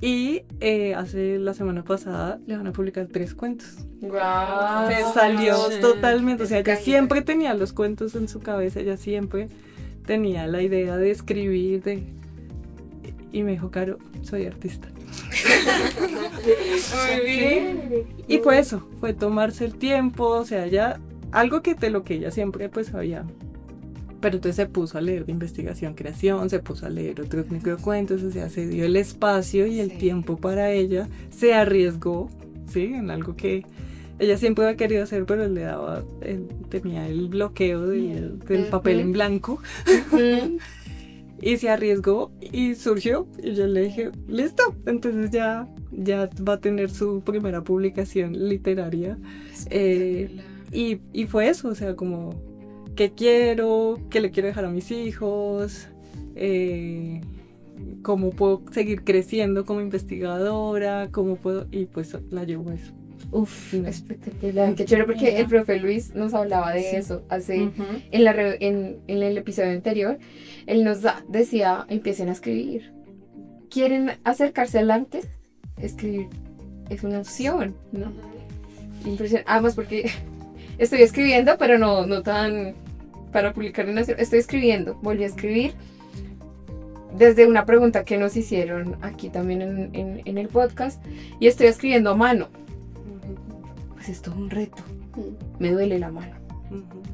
Y la semana pasada le van a publicar 3 cuentos. Wow. Se salió totalmente, o sea, ella siempre tenía los cuentos en su cabeza, ella siempre tenía la idea de escribir, y me dijo, Caro, soy artista. Muy bien. Y fue eso, fue tomarse el tiempo, o sea, ya algo de lo que ella siempre pues sabía. Pero entonces se puso a leer de investigación, creación, se puso a leer otros microcuentos, o sea, se dio el espacio y el tiempo para ella, se arriesgó, ¿sí? En algo que ella siempre había querido hacer, pero tenía el bloqueo del papel en blanco. Y se arriesgó y surgió, y yo le dije, listo, entonces ya va a tener su primera publicación literaria. Y fue eso, o sea, como qué le quiero dejar a mis hijos, cómo puedo seguir creciendo como investigadora, y pues la llevo a eso. Uf, espectacular, qué chévere, porque el profe Luis nos hablaba de eso hace en el episodio anterior. Él nos decía, empiecen a escribir. ¿Quieren acercarse al arte? Escribir es una opción, ¿no? Impresionante. Además, porque estoy escribiendo, pero no tan para publicar en Nación. Estoy escribiendo, volví a escribir desde una pregunta que nos hicieron aquí también en el podcast, y estoy escribiendo a mano. Pues es todo un reto. Me duele la mano.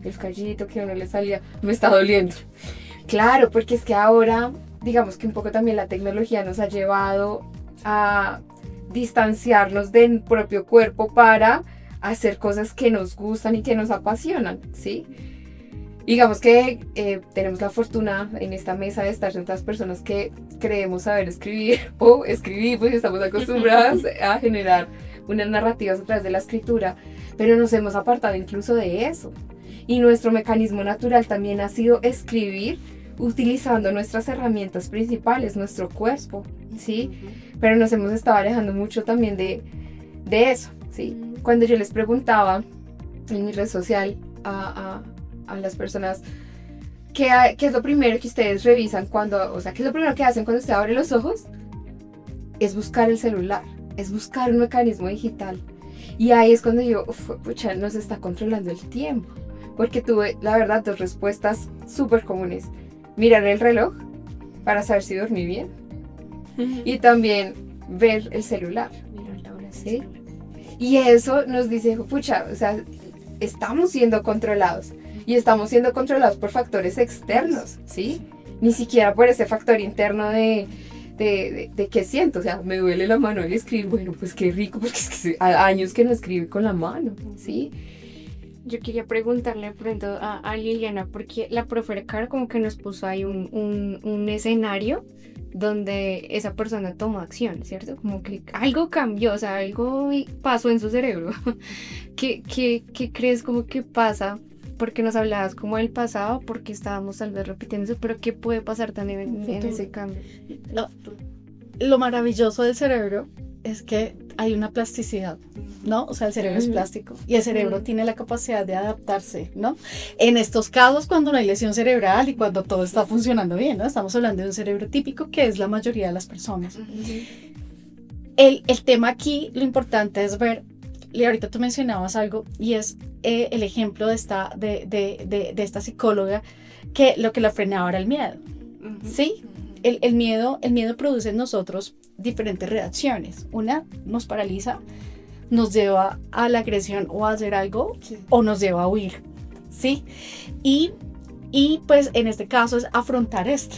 El callito que a uno le salía me está doliendo. Claro, porque es que ahora, digamos que un poco también la tecnología nos ha llevado a distanciarnos del propio cuerpo para hacer cosas que nos gustan y que nos apasionan, ¿sí? Digamos que tenemos la fortuna en esta mesa de estar tantas personas que creemos saber escribir o escribimos y estamos acostumbradas a generar unas narrativas a través de la escritura, pero nos hemos apartado incluso de eso. Y nuestro mecanismo natural también ha sido escribir utilizando nuestras herramientas principales, nuestro cuerpo, ¿sí? Pero nos hemos estado alejando mucho también de eso, ¿sí? Cuando yo les preguntaba en mi red social a las personas ¿qué es lo primero que ustedes revisan qué es lo primero que hacen cuando usted abre los ojos? Es buscar el celular, es buscar un mecanismo digital. Y ahí es cuando yo, pucha, nos está controlando el tiempo. Porque tuve, la verdad, 2 respuestas súper comunes. Mirar el reloj para saber si dormí bien. Y también ver el celular. Mirar la hora, ¿sí? Y eso nos dice, pucha, o sea, estamos siendo controlados. Y estamos siendo controlados por factores externos, ¿sí? Ni siquiera por ese factor interno de qué siento. O sea, me duele la mano y escribir, bueno, pues qué rico, porque es que hay años que no escribe con la mano, ¿sí? Yo quería preguntarle pronto a Liliana, porque la profe Caro como que nos puso ahí un escenario donde esa persona tomó acción, ¿cierto? Como que algo cambió, o sea, algo pasó en su cerebro. ¿Qué crees como que pasa? Porque nos hablabas como del pasado, porque estábamos tal vez repitiendo eso, pero ¿qué puede pasar también en ese cambio? Lo maravilloso del cerebro es que hay una plasticidad, ¿no? O sea, el cerebro es plástico y el cerebro tiene la capacidad de adaptarse, ¿no? En estos casos, cuando no hay lesión cerebral y cuando todo está funcionando bien, ¿no? Estamos hablando de un cerebro típico que es la mayoría de las personas. El tema aquí, lo importante es ver, y ahorita tú mencionabas algo, y es el ejemplo de esta psicóloga que lo que la frenaba era el miedo, ¿sí? El miedo produce en nosotros diferentes reacciones. Una nos paraliza, nos lleva a la agresión o a hacer algo, o nos lleva a huir, ¿sí? Y pues en este caso es afrontar esto,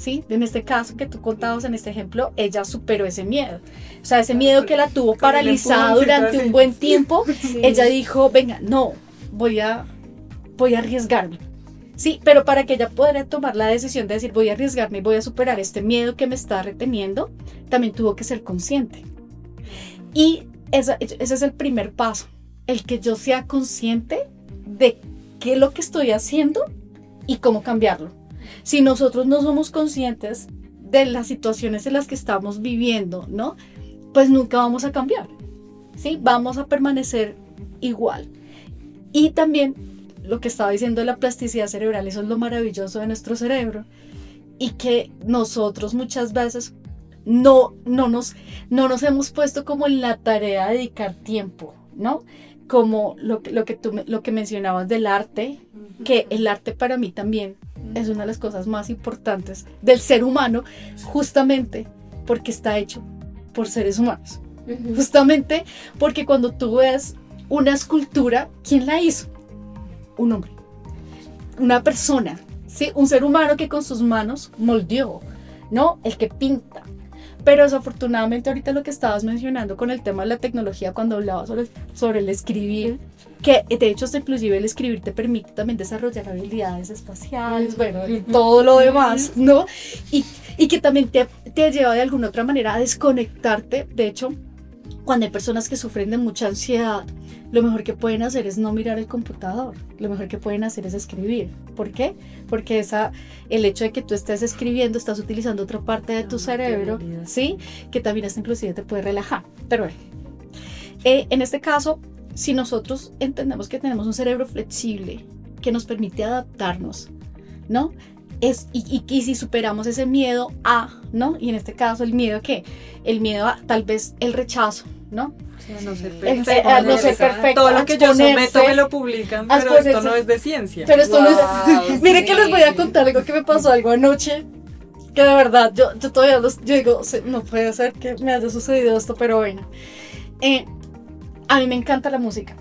¿sí? En este caso que tú contabas en este ejemplo, ella superó ese miedo. O sea, ese miedo que la tuvo paralizada durante un buen tiempo, ella dijo, venga, no, voy a arriesgarme. Sí, pero para que ella pudiera tomar la decisión de decir voy a arriesgarme y voy a superar este miedo que me está reteniendo, también tuvo que ser consciente. Y ese es el primer paso, el que yo sea consciente de qué es lo que estoy haciendo y cómo cambiarlo. Si nosotros no somos conscientes de las situaciones en las que estamos viviendo, ¿no? Pues nunca vamos a cambiar, ¿sí? Vamos a permanecer igual. Y también lo que estaba diciendo de la plasticidad cerebral, eso es lo maravilloso de nuestro cerebro y que nosotros muchas veces no nos hemos puesto como en la tarea de dedicar tiempo, ¿no? Como lo que mencionabas del arte, que el arte para mí también es una de las cosas más importantes del ser humano, justamente porque está hecho por seres humanos. Justamente porque cuando tú ves una escultura, ¿quién la hizo? Un hombre, una persona, ¿sí? Un ser humano que con sus manos moldeó, ¿no? El que pinta. Pero desafortunadamente ahorita lo que estabas mencionando con el tema de la tecnología, cuando hablabas sobre el escribir, que de hecho hasta inclusive el escribir te permite también desarrollar habilidades espaciales, bueno, y todo lo demás, ¿no? Y que también te lleva de alguna otra manera a desconectarte. De hecho, cuando hay personas que sufren de mucha ansiedad, lo mejor que pueden hacer es no mirar el computador, lo mejor que pueden hacer es escribir. ¿Por qué? Porque el hecho de que tú estés escribiendo, estás utilizando otra parte de tu cerebro, ¿sí? Que también hasta inclusive te puede relajar. Pero bueno, en este caso, si nosotros entendemos que tenemos un cerebro flexible que nos permite adaptarnos, ¿no? Y si superamos ese miedo ¿no? Y en este caso el miedo a tal vez el rechazo, ¿no? No ser no ser perfecto. Todo lo que yo someto me lo publican, pero esto no es de ciencia. Pero esto no es. Mire que les voy a contar algo que me pasó algo anoche. Que de verdad, yo todavía yo digo, no puede ser que me haya sucedido esto, pero bueno. A mí me encanta la música.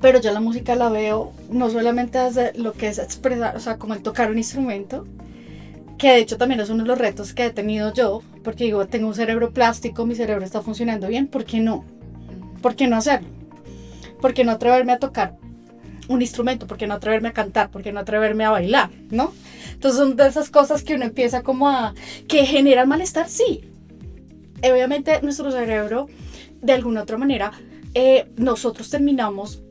Pero yo la música la veo no solamente desde lo que es expresar, o sea, como el tocar un instrumento, que de hecho también es uno de los retos que he tenido yo, porque digo, tengo un cerebro plástico, mi cerebro está funcionando bien, ¿por qué no? ¿Por qué no hacerlo? ¿Por qué no atreverme a tocar un instrumento? ¿Por qué no atreverme a cantar? ¿Por qué no atreverme a bailar? ¿No? Entonces son de esas cosas que uno empieza como que generan malestar, sí. Obviamente nuestro cerebro, de alguna otra manera, nosotros terminamos,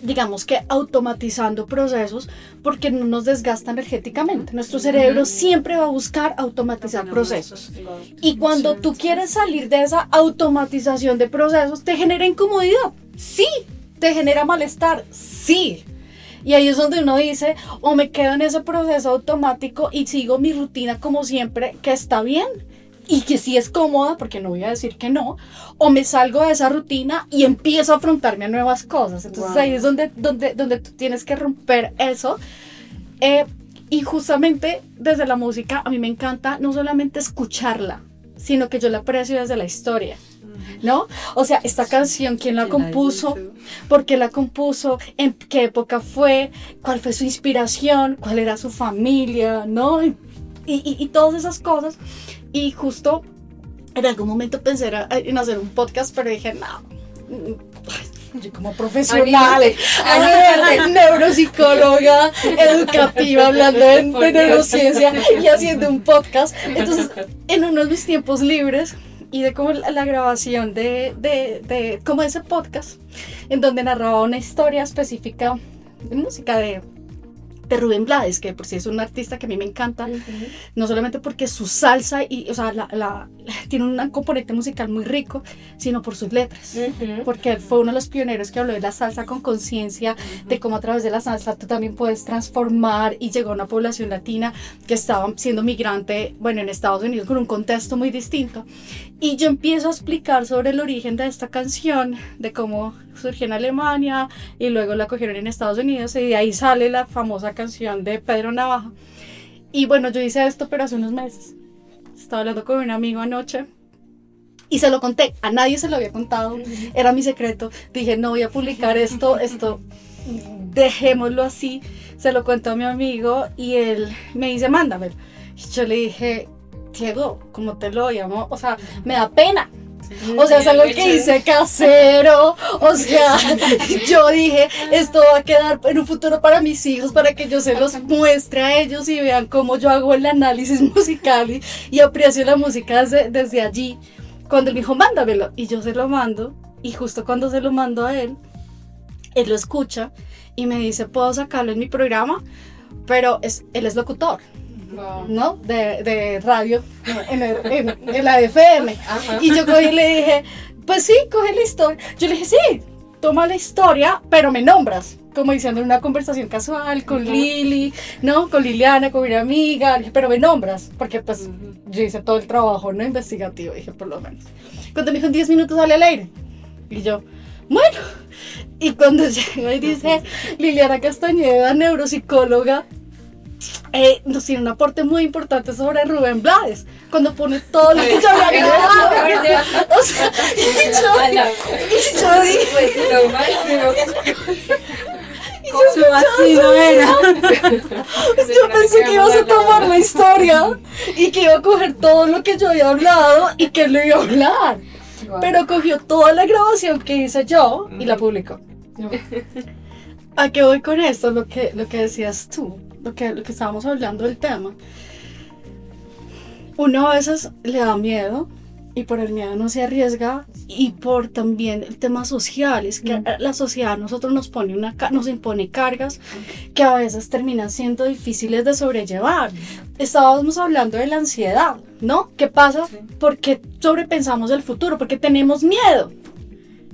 digamos que automatizando procesos porque no nos desgasta energéticamente. Nuestro cerebro siempre va a buscar automatizar procesos. Y cuando tú quieres salir de esa automatización de procesos, te genera incomodidad. Sí. Te genera malestar. Sí. Y ahí es donde uno dice, o me quedo en ese proceso automático y sigo mi rutina como siempre, que está bien y que sí es cómoda, porque no voy a decir que no, o me salgo de esa rutina y empiezo a afrontarme a nuevas cosas. Entonces ahí es donde tú tienes que romper eso. Y justamente desde la música a mí me encanta no solamente escucharla, sino que yo la aprecio desde la historia, ¿no? O sea, esta canción, ¿quién la compuso? ¿Por qué la compuso? ¿En qué época fue? ¿Cuál fue su inspiración? ¿Cuál era su familia? ¿No? Y todas esas cosas. Y justo en algún momento pensé en hacer un podcast, pero dije, no, yo como profesional, neuropsicóloga, educativa, hablando de neurociencia y haciendo un podcast. Entonces, en uno de mis tiempos libres, y de como la grabación de como ese podcast, en donde narraba una historia específica de música de Rubén Blades, que por sí es un artista que a mí me encanta, no solamente porque su salsa y, o sea, tiene un componente musical muy rico, sino por sus letras, porque él fue uno de los pioneros que habló de la salsa con conciencia, de cómo a través de la salsa tú también puedes transformar, y llegó a una población latina que estaba siendo migrante, bueno, en Estados Unidos, con un contexto muy distinto. Y yo empiezo a explicar sobre el origen de esta canción, de cómo surgió en Alemania y luego la cogieron en Estados Unidos, y de ahí sale la famosa canción de Pedro Navaja. Y bueno, yo hice esto pero hace unos meses. Estaba hablando con un amigo anoche y se lo conté, a nadie se lo había contado, era mi secreto. Dije, no voy a publicar esto dejémoslo así. Se lo cuento a mi amigo y él me dice, mándamelo. Y yo le dije, Diego, ¿cómo te lo llamo? O sea, me da pena. O sea, es algo que hice casero. O sea, yo dije, esto va a quedar en un futuro para mis hijos, para que yo se los muestre a ellos y vean cómo yo hago el análisis musical y aprecio la música desde allí. Cuando él me dijo, mándamelo, y yo se lo mando, y justo cuando se lo mando a él lo escucha y me dice, ¿puedo sacarlo en mi programa? Pero él es locutor, ¿no? De radio, en la FM. Y yo cogí y le dije, pues sí, coge la historia. Yo le dije, sí, toma la historia, pero me nombras. Como diciendo en una conversación casual con Lili, ¿no? Con Liliana, con mi amiga. Le dije, pero me nombras, porque pues yo hice todo el trabajo, ¿no? Investigativo, dije, por lo menos. Cuando me dijo, en 10 minutos sale al aire. Y yo, bueno. Y cuando llega y dice, Liliana Castañeda, neuropsicóloga, nos tiene un aporte muy importante sobre Rubén Blades, cuando pone todo lo que yo había grabado. O sea, y yo dije, Así no era. yo pensé que ibas a tomar la historia y que iba a coger todo lo que yo había hablado y que lo iba a hablar. Pero cogió toda la grabación que hice yo y la publicó. ¿A qué voy con esto? Lo que decías tú, lo que estábamos hablando del tema. Uno a veces le da miedo y por el miedo no se arriesga, y por también el tema social, es que la sociedad a nosotros nos impone cargas que a veces terminan siendo difíciles de sobrellevar. Estábamos hablando de la ansiedad, ¿no? ¿Qué pasa? Porque sobrepensamos el futuro, porque tenemos miedo.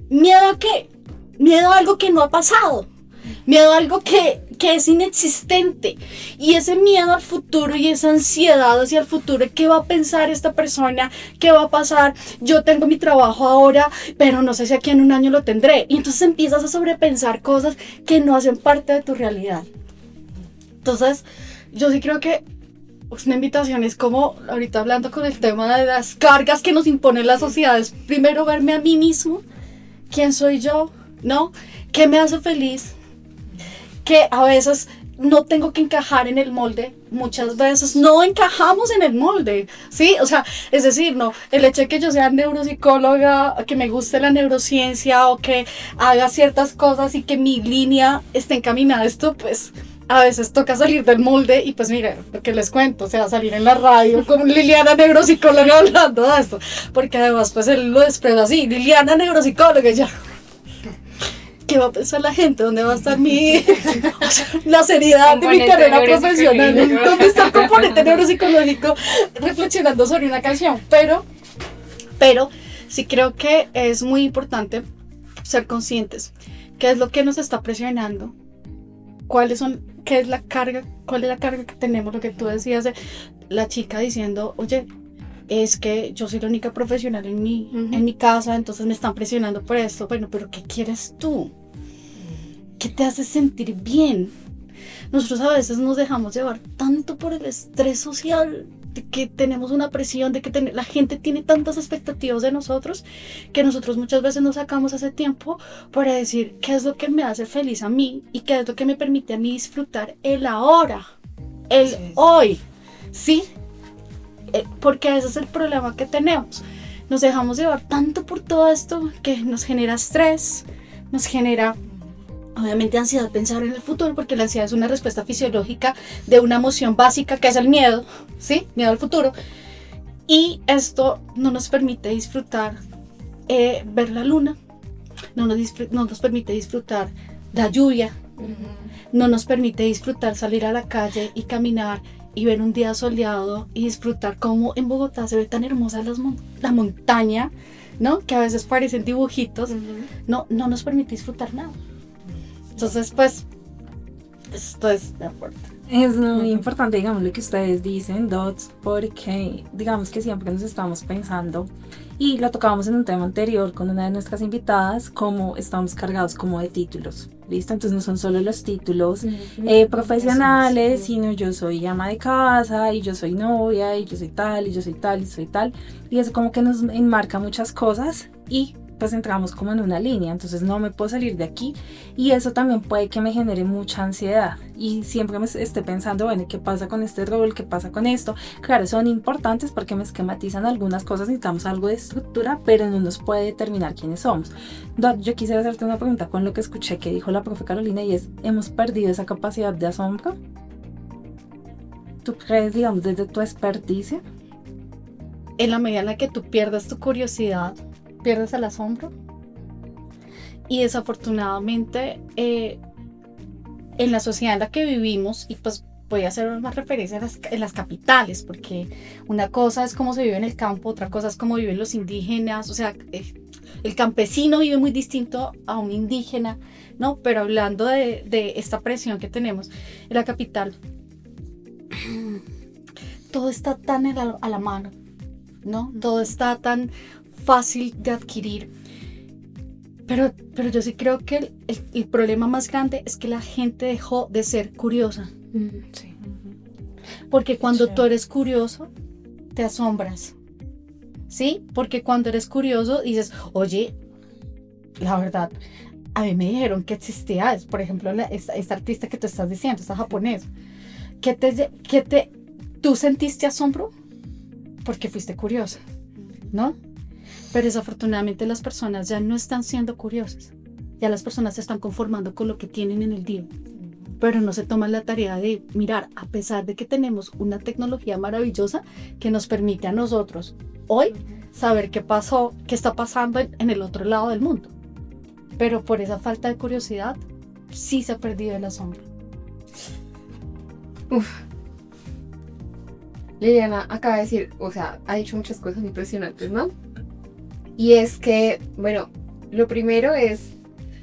¿Miedo a qué? Miedo a algo que no ha pasado. Miedo a algo que es inexistente, y ese miedo al futuro y esa ansiedad hacia el futuro, ¿qué va a pensar esta persona? ¿Qué va a pasar? Yo tengo mi trabajo ahora, pero no sé si aquí en un año lo tendré, y entonces empiezas a sobrepensar cosas que no hacen parte de tu realidad. Entonces yo sí creo que una invitación es, como ahorita hablando con el tema de las cargas que nos impone la sociedad, es primero verme a mí mismo, quién soy yo, ¿no? ¿Qué me hace feliz? Que a veces no tengo que encajar en el molde, muchas veces no encajamos en el molde, ¿sí? O sea, es decir, no, el hecho de que yo sea neuropsicóloga, que me guste la neurociencia o que haga ciertas cosas y que mi línea esté encaminada a esto, pues a veces toca salir del molde, y pues mira, lo que les cuento, o sea, salir en la radio con Liliana neuropsicóloga hablando de esto, porque además pues él lo expresa así, Liliana neuropsicóloga, y ya... ¿Qué va a pensar la gente? ¿Dónde va a estar o sea, la seriedad de mi carrera profesional? ¿Dónde está el componente neuropsicológico reflexionando sobre una canción? Pero sí creo que es muy importante ser conscientes. ¿Qué es lo que nos está presionando? ¿Qué es la carga? ¿Cuál es la carga que tenemos? Lo que tú decías de la chica diciendo, oye, es que yo soy la única profesional en mi casa, entonces me están presionando por esto. Bueno, pero ¿qué quieres tú? ¿Qué te hace sentir bien? Nosotros a veces nos dejamos llevar tanto por el estrés social, de que tenemos una presión, de que la gente tiene tantas expectativas de nosotros, que nosotros muchas veces nos sacamos ese tiempo para decir qué es lo que me hace feliz a mí y qué es lo que me permite a mí disfrutar el ahora, el hoy, ¿sí? Porque ese es el problema que tenemos. Nos dejamos llevar tanto por todo esto que nos genera estrés, nos genera obviamente ansiedad pensar en el futuro, porque la ansiedad es una respuesta fisiológica de una emoción básica que es el miedo, ¿sí? Miedo al futuro. Y esto no nos permite disfrutar ver la luna, no nos permite disfrutar la lluvia, no nos permite disfrutar salir a la calle y caminar y ver un día soleado y disfrutar cómo en Bogotá se ve tan hermosa la montaña, ¿no? Que a veces parecen dibujitos. No nos permite disfrutar nada. Entonces, pues, esto es de acuerdo. Es muy importante, digamos, lo que ustedes dicen, Dots, porque digamos que siempre nos estamos pensando, y lo tocábamos en un tema anterior con una de nuestras invitadas, como estamos cargados como de títulos, ¿listo? Entonces no son solo los títulos profesionales, sino yo soy ama de casa, y yo soy novia, y yo soy tal, y yo soy tal, y soy tal, y eso como que nos enmarca muchas cosas, y pues entramos como en una línea, entonces no me puedo salir de aquí y eso también puede que me genere mucha ansiedad y siempre me esté pensando, bueno, ¿qué pasa con este rol? ¿Qué pasa con esto? Claro, son importantes porque me esquematizan algunas cosas, necesitamos algo de estructura, pero no nos puede determinar quiénes somos. Doc, yo quisiera hacerte una pregunta con lo que escuché que dijo la profe Carolina y es, ¿hemos perdido esa capacidad de asombro? ¿Tú crees, digamos, desde tu experticia? En la medida en la que tú pierdes tu curiosidad, pierdes el asombro. Y desafortunadamente, en la sociedad en la que vivimos, y pues voy a hacer más referencia en las capitales, porque una cosa es cómo se vive en el campo, otra cosa es cómo viven los indígenas, o sea, el campesino vive muy distinto a un indígena, ¿no? Pero hablando de esta presión que tenemos en la capital, todo está tan a la mano, ¿no? Todo está tan fácil de adquirir. Pero yo sí creo que el problema más grande es que la gente dejó de ser curiosa. Sí. Porque cuando Sí. tú eres curioso, te asombras. ¿Sí? Porque cuando eres curioso dices, oye, la verdad, a mí me dijeron que existía, por ejemplo, esta artista que tú estás diciendo, esta japonesa. ¿Tú sentiste asombro? Porque fuiste curiosa, ¿no? Pero desafortunadamente las personas ya no están siendo curiosas. Ya las personas se están conformando con lo que tienen en el día. Pero no se toman la tarea de mirar, a pesar de que tenemos una tecnología maravillosa que nos permite a nosotros hoy saber qué pasó, qué está pasando en el otro lado del mundo. Pero por esa falta de curiosidad, sí se ha perdido el asombro. Liliana acaba de decir, o sea, ha dicho muchas cosas impresionantes, ¿no? Y es que, bueno, lo primero es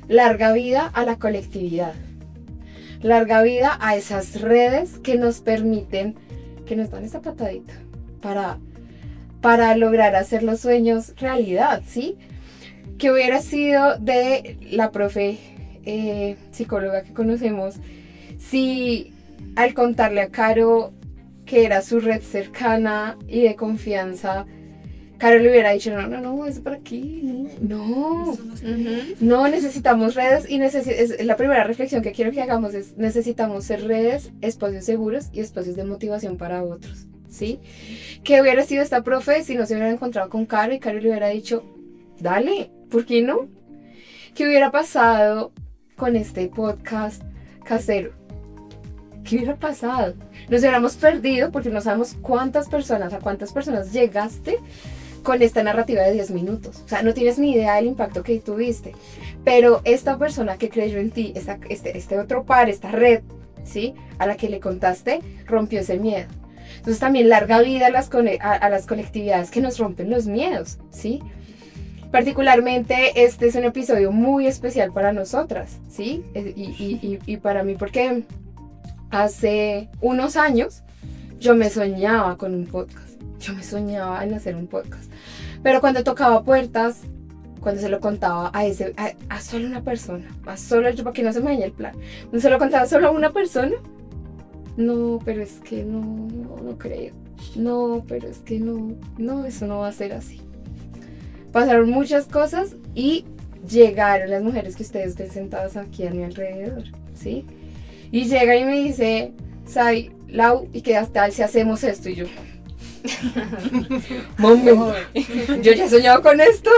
larga vida a la colectividad. Larga vida a esas redes que nos permiten, que nos dan esa patadita para lograr hacer los sueños realidad, ¿sí? Que hubiera sido de la profe psicóloga que conocemos, si al contarle a Caro que era su red cercana y de confianza, Caro le hubiera dicho, no, es por aquí, no, necesitamos redes y es la primera reflexión que quiero que hagamos es, necesitamos ser redes, espacios seguros y espacios de motivación para otros, ¿sí? ¿Qué hubiera sido esta profe si no se hubiera encontrado con Caro y Caro le hubiera dicho, dale, ¿por qué no? ¿Qué hubiera pasado con este podcast casero? ¿Qué hubiera pasado? Nos hubiéramos perdido porque no sabemos a cuántas personas llegaste con esta narrativa de 10 minutos. O sea, no tienes ni idea del impacto que tuviste. Pero esta persona que creyó en ti, este otro par, esta red, ¿sí? A la que le contaste, rompió ese miedo. Entonces también larga vida a las colectividades que nos rompen los miedos, ¿sí? Particularmente este es un episodio muy especial para nosotras, ¿sí? Y para mí porque hace unos años yo me soñaba con un podcast. Yo me soñaba en hacer un podcast. Pero cuando tocaba puertas, cuando se lo contaba a solo una persona, para que no se me dañe el plan, cuando se lo contaba solo a una persona, no, pero es que no creo. No, pero es que no, eso no va a ser así. Pasaron muchas cosas y llegaron las mujeres que ustedes ven sentadas aquí a mi alrededor, ¿sí? Y llega y me dice, Sai, Lau, ¿y qué tal si hacemos esto? Y yo, mami, yo ya he soñado con esto,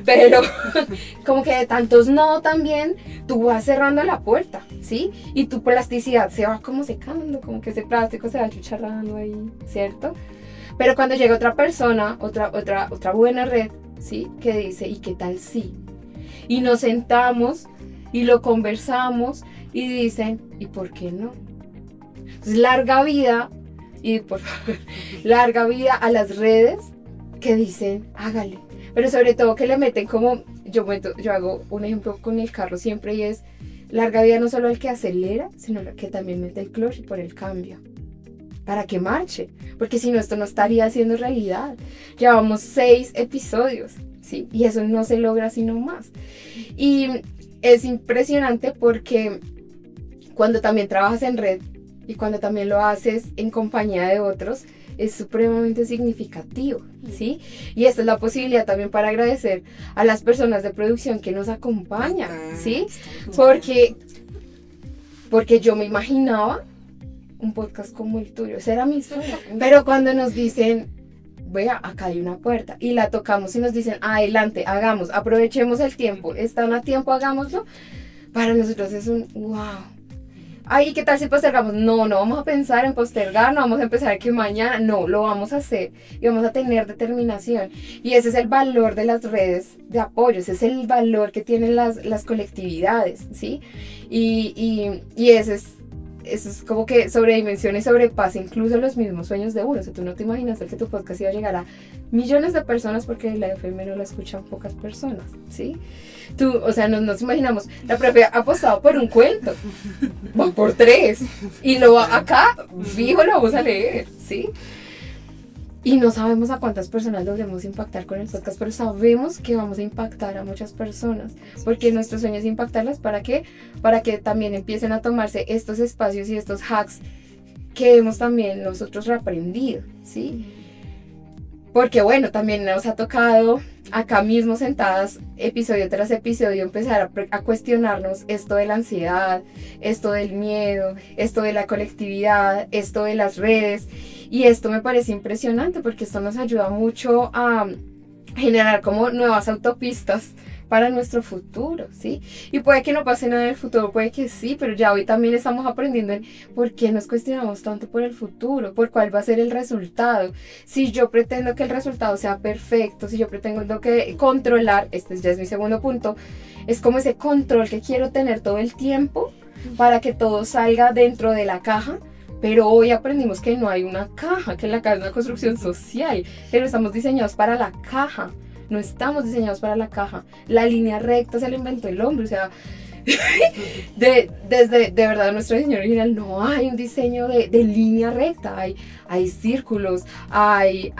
pero como que de tantos no también, tú vas cerrando la puerta, ¿sí? Y tu plasticidad se va como secando, como que ese plástico se va chucharrando ahí, ¿cierto? Pero cuando llega otra persona, otra buena red, ¿sí? Que dice, ¿y qué tal si? Y nos sentamos y lo conversamos y dicen, ¿y por qué no? Entonces, larga vida, y por favor, larga vida a las redes que dicen, hágale. Pero sobre todo que le meten como, yo hago un ejemplo con el carro siempre y es, larga vida no solo al que acelera, sino al que también mete el clutch por el cambio. Para que marche, porque si no, esto no estaría haciendo realidad. Llevamos 6 episodios, ¿sí? Y eso no se logra sino más. Y es impresionante porque cuando también trabajas en red y cuando también lo haces en compañía de otros, es supremamente significativo, ¿sí? Y esta es la posibilidad también para agradecer a las personas de producción que nos acompañan, ¿sí? Porque yo me imaginaba un podcast como el tuyo, ese era mi sueño. Pero cuando nos dicen, vea, acá hay una puerta, y la tocamos y nos dicen, adelante, hagamos, aprovechemos el tiempo, están a tiempo, hagámoslo, para nosotros es un wow. Ay, ¿qué tal si postergamos? No vamos a pensar en postergar, no vamos a empezar a que mañana, no, lo vamos a hacer y vamos a tener determinación. Y ese es el valor de las redes de apoyo, ese es el valor que tienen las colectividades, ¿sí? Y ese es como que sobredimensiona y sobrepasa incluso los mismos sueños de uno. O sea, tú no te imaginaste que tu podcast iba a llegar a millones de personas porque la FM no la escuchan pocas personas, ¿sí? O sea, nos imaginamos, la profe ha apostado por un cuento, va por 3, y acá, fijo, lo vamos a leer, ¿sí? Y no sabemos a cuántas personas logremos impactar con el podcast, pero sabemos que vamos a impactar a muchas personas, porque nuestro sueño es impactarlas. ¿Para qué? Para que también empiecen a tomarse estos espacios y estos hacks que hemos también nosotros reaprendido, ¿sí? Porque bueno, también nos ha tocado acá mismo sentadas, episodio tras episodio, empezar a cuestionarnos esto de la ansiedad, esto del miedo, esto de la colectividad, esto de las redes. Y esto me parece impresionante porque esto nos ayuda mucho a generar como nuevas autopistas para nuestro futuro, ¿sí? Y puede que no pase nada en el futuro, puede que sí, pero ya hoy también estamos aprendiendo en por qué nos cuestionamos tanto por el futuro, por cuál va a ser el resultado. Si yo pretendo que el resultado sea perfecto, si yo pretendo que controlar, este ya es mi segundo punto, es como ese control que quiero tener todo el tiempo para que todo salga dentro de la caja. Pero hoy aprendimos que no hay una caja, que la caja es una construcción social, pero estamos diseñados para la caja. No estamos diseñados para la caja. La línea recta se la inventó el hombre. O sea, de verdad nuestro diseño original no hay un diseño de línea recta. Hay círculos, hay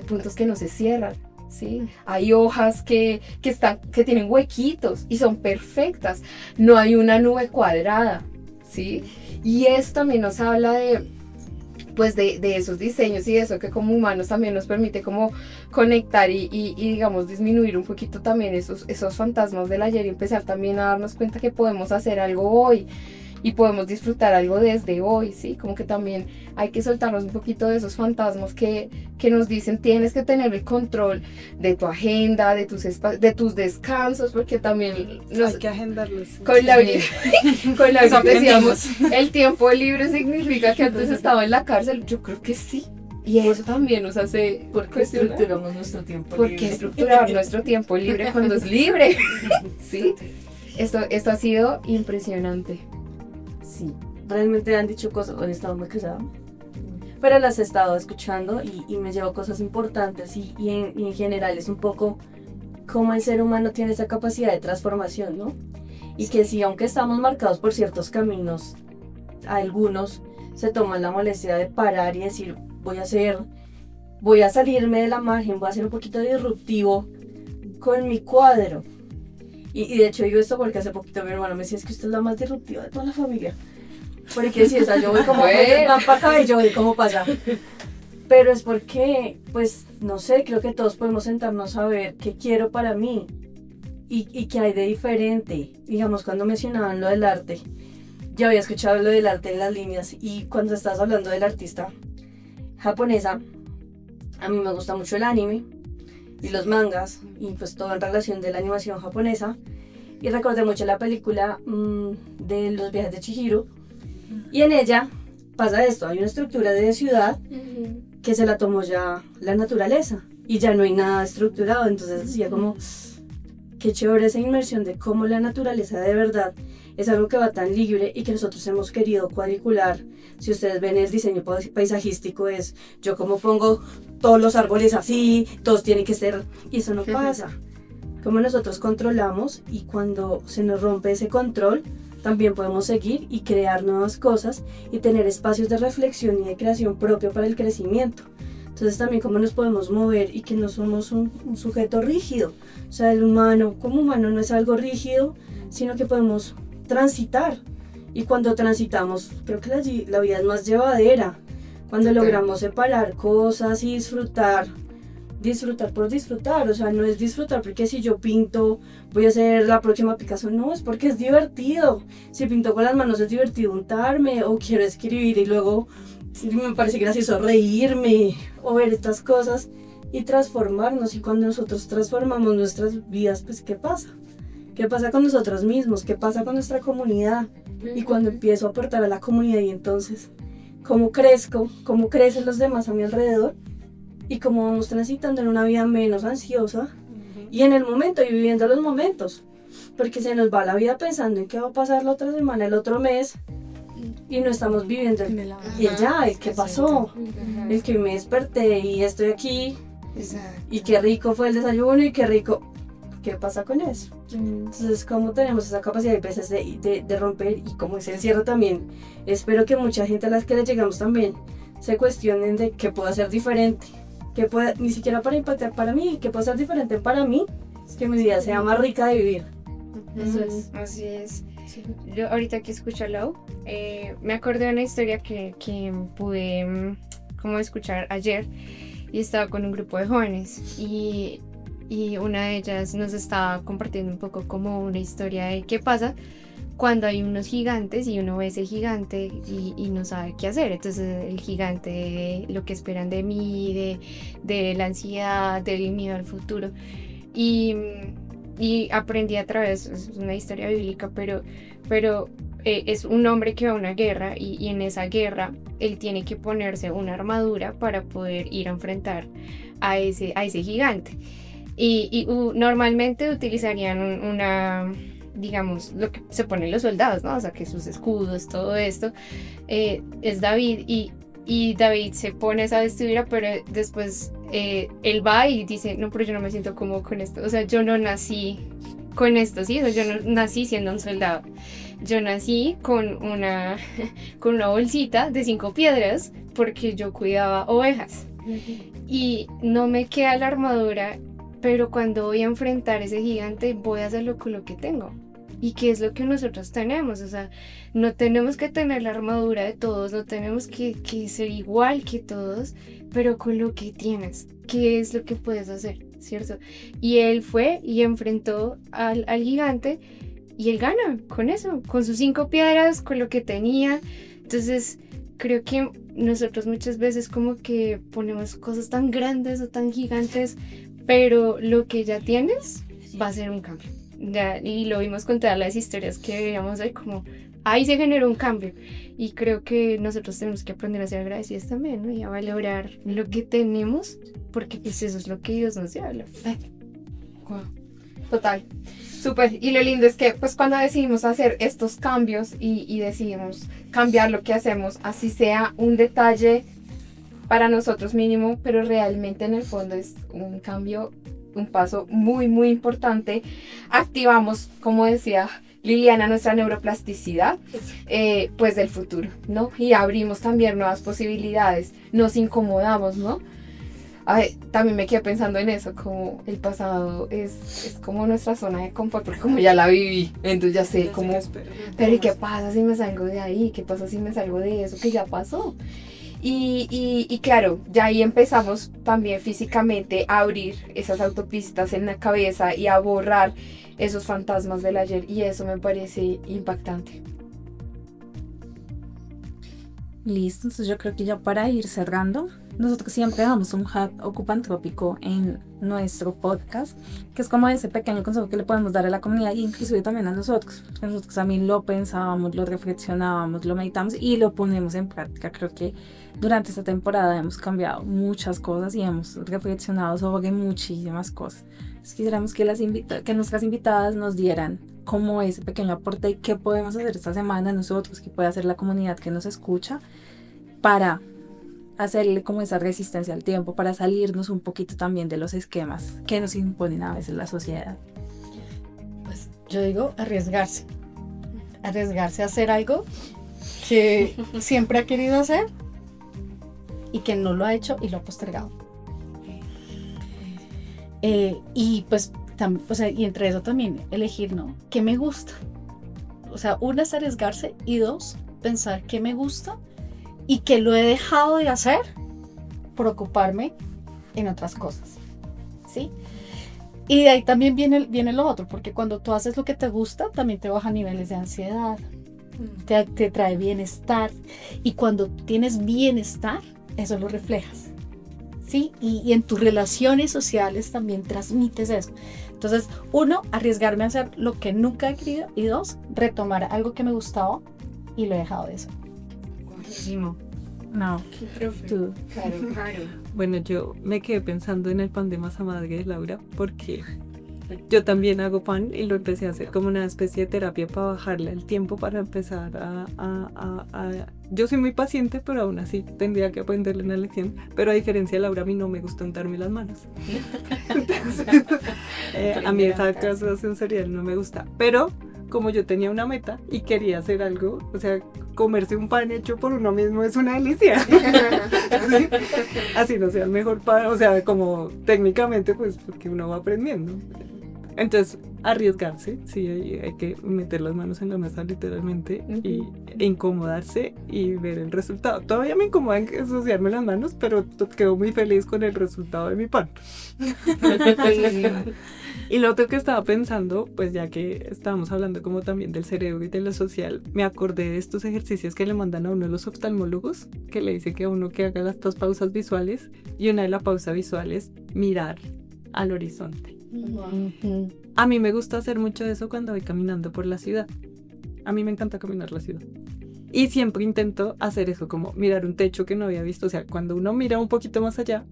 puntos que no se cierran, ¿sí? Hay hojas que tienen huequitos y son perfectas. No hay una nube cuadrada, ¿sí? Y esto también nos habla de esos diseños y de eso que como humanos también nos permite como conectar y digamos disminuir un poquito también esos fantasmas del ayer y empezar también a darnos cuenta que podemos hacer algo hoy y podemos disfrutar algo desde hoy, ¿sí? Como que también hay que soltarnos un poquito de esos fantasmas que nos dicen tienes que tener el control de tu agenda, de tus descansos, porque también hay que agendarlos. Con la decíamos, el tiempo libre significa que antes estaba en la cárcel. Yo creo que sí. Y eso también nos hace cuestionar. Estructuramos nuestro tiempo ¿Por libre? qué estructurar nuestro tiempo libre cuando es libre? ¿Sí? Esto ha sido impresionante. Sí, realmente han dicho cosas, he estado muy casada, pero las he estado escuchando y me llevo cosas importantes y en general es un poco cómo el ser humano tiene esa capacidad de transformación, ¿no? Y que si aunque estamos marcados por ciertos caminos, algunos se toman la molestia de parar y decir voy a salirme de la margen, voy a ser un poquito disruptivo con mi cuadro. Y de hecho digo esto porque hace poquito mi hermano me decía, es que usted es la más disruptiva de toda la familia. Porque sí, o sea, yo voy como van para acá y yo voy como para allá. Pero es porque, pues, no sé, creo que todos podemos sentarnos a ver qué quiero para mí y qué hay de diferente. Digamos, cuando mencionaban lo del arte, ya había escuchado lo del arte en las líneas y cuando estás hablando del artista japonesa, a mí me gusta mucho el anime y los mangas y pues todo en relación de la animación japonesa y recordé mucho la película de los viajes de Chihiro y en ella pasa esto, hay una estructura de ciudad que se la tomó ya la naturaleza y ya no hay nada estructurado, entonces decía como qué chévere esa inmersión de cómo la naturaleza de verdad es algo que va tan libre y que nosotros hemos querido cuadricular. Si ustedes ven el diseño paisajístico es yo como pongo todos los árboles así, todos tienen que ser, y eso no pasa. Como nosotros controlamos y cuando se nos rompe ese control también podemos seguir y crear nuevas cosas y tener espacios de reflexión y de creación propio para el crecimiento. Entonces también cómo nos podemos mover y que no somos un sujeto rígido. O sea, el humano como humano no es algo rígido, sino que podemos transitar. Y cuando transitamos, creo que la vida es más llevadera. Cuando Total. logramos separar cosas y disfrutar por disfrutar, o sea, no es disfrutar porque si yo pinto voy a ser la próxima Picasso, no, es porque es divertido. Si pinto con las manos es divertido untarme, o quiero escribir y luego me parece gracioso reírme o ver estas cosas y transformarnos. Y cuando nosotros transformamos nuestras vidas, pues ¿qué pasa? ¿Qué pasa con nosotros mismos? ¿Qué pasa con nuestra comunidad? Y cuando empiezo a aportar a la comunidad, y entonces cómo crezco, cómo crecen los demás a mi alrededor y cómo vamos transitando en una vida menos ansiosa y en el momento y viviendo los momentos, porque se nos va la vida pensando en qué va a pasar la otra semana, el otro mes, y no estamos viviendo y ya, el que pasó, el que me desperté y estoy aquí, Exacto. y qué rico fue el desayuno y qué rico, ¿qué pasa con eso? Entonces, ¿cómo tenemos esa capacidad de veces de romper? Y como ese encierro también, espero que mucha gente a las que le llegamos también se cuestionen de qué puedo hacer diferente, qué puedo, ni siquiera para impactar para mí, qué puedo hacer diferente para mí, que mi vida sea más rica de vivir. Eso es, así es. Yo ahorita que escucho a Lau, me acordé de una historia que pude como escuchar ayer, y estaba con un grupo de jóvenes y una de ellas nos estaba compartiendo un poco como una historia de qué pasa cuando hay unos gigantes y uno ve ese gigante y no sabe qué hacer. Entonces el gigante, lo que esperan de mí, de la ansiedad, del miedo al futuro. Y aprendí a través, es una historia bíblica, pero es un hombre que va a una guerra y en esa guerra él tiene que ponerse una armadura para poder ir a enfrentar a ese gigante. Normalmente utilizarían una, digamos, lo que se ponen los soldados, ¿no? O sea, que sus escudos, todo esto, es David y David se pone esa vestidura, pero después él va y dice, no, pero yo no me siento cómodo con esto, o sea, yo no nací con esto, ¿sí? O sea, yo no nací siendo un soldado, yo nací con una bolsita de 5 piedras porque yo cuidaba ovejas y no me queda la armadura, pero cuando voy a enfrentar ese gigante voy a hacerlo con lo que tengo. ¿Y qué es lo que nosotros tenemos? O sea, no tenemos que tener la armadura de todos, no tenemos que ser igual que todos, pero con lo que tienes, ¿qué es lo que puedes hacer? ¿Cierto? Y él fue y enfrentó al gigante y él gana con eso, con sus 5 piedras, con lo que tenía. Entonces, creo que nosotros muchas veces como que ponemos cosas tan grandes o tan gigantes, pero lo que ya tienes va a ser un cambio. Ya, y lo vimos con todas las historias que veíamos hoy, como ahí se generó un cambio. Y creo que nosotros tenemos que aprender a ser agradecidos también, ¿no? Y a valorar lo que tenemos, porque pues eso es lo que Dios nos dio. Wow. Total, súper. Y lo lindo es que pues cuando decidimos hacer estos cambios y decidimos cambiar lo que hacemos, así sea un detalle para nosotros mínimo, pero realmente en el fondo es un cambio, un paso muy muy importante. Activamos, como decía Liliana, nuestra neuroplasticidad pues del futuro, ¿no? Y abrimos también nuevas posibilidades, nos incomodamos, ¿no? Ay, también me quedé pensando en eso, como el pasado es como nuestra zona de confort, porque como ya la viví, entonces ya sé como, pero ¿y qué pasa si me salgo de ahí? ¿Qué pasa si me salgo de eso que ya pasó? Y claro, ya ahí empezamos también físicamente a abrir esas autopistas en la cabeza y a borrar esos fantasmas del ayer, y eso me parece impactante. Listo, entonces yo creo que ya para ir cerrando, nosotros siempre damos un hack ocupantrópico en nuestro podcast, que es como ese pequeño consejo que le podemos dar a la comunidad e inclusive también a nosotros. Nosotros también lo pensábamos, lo reflexionábamos, lo meditamos y lo ponemos en práctica. Creo que durante esta temporada hemos cambiado muchas cosas y hemos reflexionado sobre muchísimas cosas. Entonces, quisiéramos que nuestras invitadas nos dieran como ese pequeño aporte de qué podemos hacer esta semana nosotros, qué puede hacer la comunidad que nos escucha para hacerle como esa resistencia al tiempo, para salirnos un poquito también de los esquemas que nos imponen a veces la sociedad. Pues yo digo arriesgarse a hacer algo que siempre ha querido hacer y que no lo ha hecho y lo ha postergado. Y pues o sea, y entre eso también elegir, ¿no? ¿Qué me gusta? O sea, una es arriesgarse y dos, pensar qué me gusta y que lo he dejado de hacer por ocuparme en otras cosas, ¿sí? Y de ahí también viene lo otro, porque cuando tú haces lo que te gusta, también te baja niveles de ansiedad, te trae bienestar, y cuando tienes bienestar, eso lo reflejas, ¿sí? Y en tus relaciones sociales también transmites eso. Entonces, uno, arriesgarme a hacer lo que nunca he querido, y dos, retomar algo que me gustaba y lo he dejado de hacer. Buenísimo. No, tú. Claro. Bueno, yo me quedé pensando en el pan de masa madre de Laura porque yo también hago pan y lo empecé a hacer como una especie de terapia para bajarle el tiempo para empezar Yo soy muy paciente, pero aún así tendría que aprenderle una lección. Pero a diferencia de Laura, a mí no me gusta untarme las manos. Entonces, a mí esa cosa sensorial no me gusta. Pero como yo tenía una meta y quería hacer algo, o sea, comerse un pan hecho por uno mismo es una delicia. Así no sea el mejor pan, o sea, como técnicamente, pues porque uno va aprendiendo. Entonces, arriesgarse, sí, hay que meter las manos en la mesa literalmente e incomodarse y ver el resultado. Todavía me incomoda ensuciarme las manos, pero quedo muy feliz con el resultado de mi pan. Y lo otro que estaba pensando, pues ya que estábamos hablando como también del cerebro y de lo social, me acordé de estos ejercicios que le mandan a uno los oftalmólogos, que le dicen que a uno que haga las 2 pausas visuales, y una de las pausas visuales, mirar al horizonte. A mí me gusta hacer mucho eso cuando voy caminando por la ciudad. A mí me encanta caminar la ciudad. Y siempre intento hacer eso, como mirar un techo que no había visto. O sea, cuando uno mira un poquito más allá,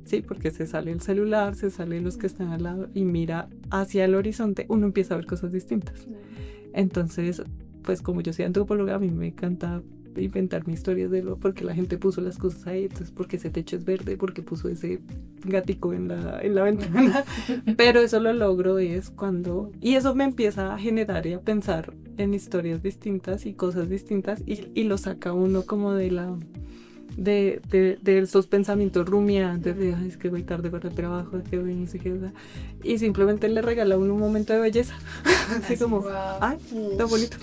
sí, porque se sale el celular, se salen los que están al lado y mira hacia el horizonte, uno empieza a ver cosas distintas. Entonces, pues como yo soy antropóloga, a mí me encanta inventarme historias de lo porque la gente puso las cosas ahí, entonces porque ese techo es verde, porque puso ese gatico en la ventana. Pero eso lo logro es cuando, y eso me empieza a generar y a pensar en historias distintas y cosas distintas, y lo saca uno como de esos pensamientos rumiantes de es que voy tarde para el trabajo, es que voy no sé qué, y simplemente le regala a uno un momento de belleza. Así como, ay, está bonito.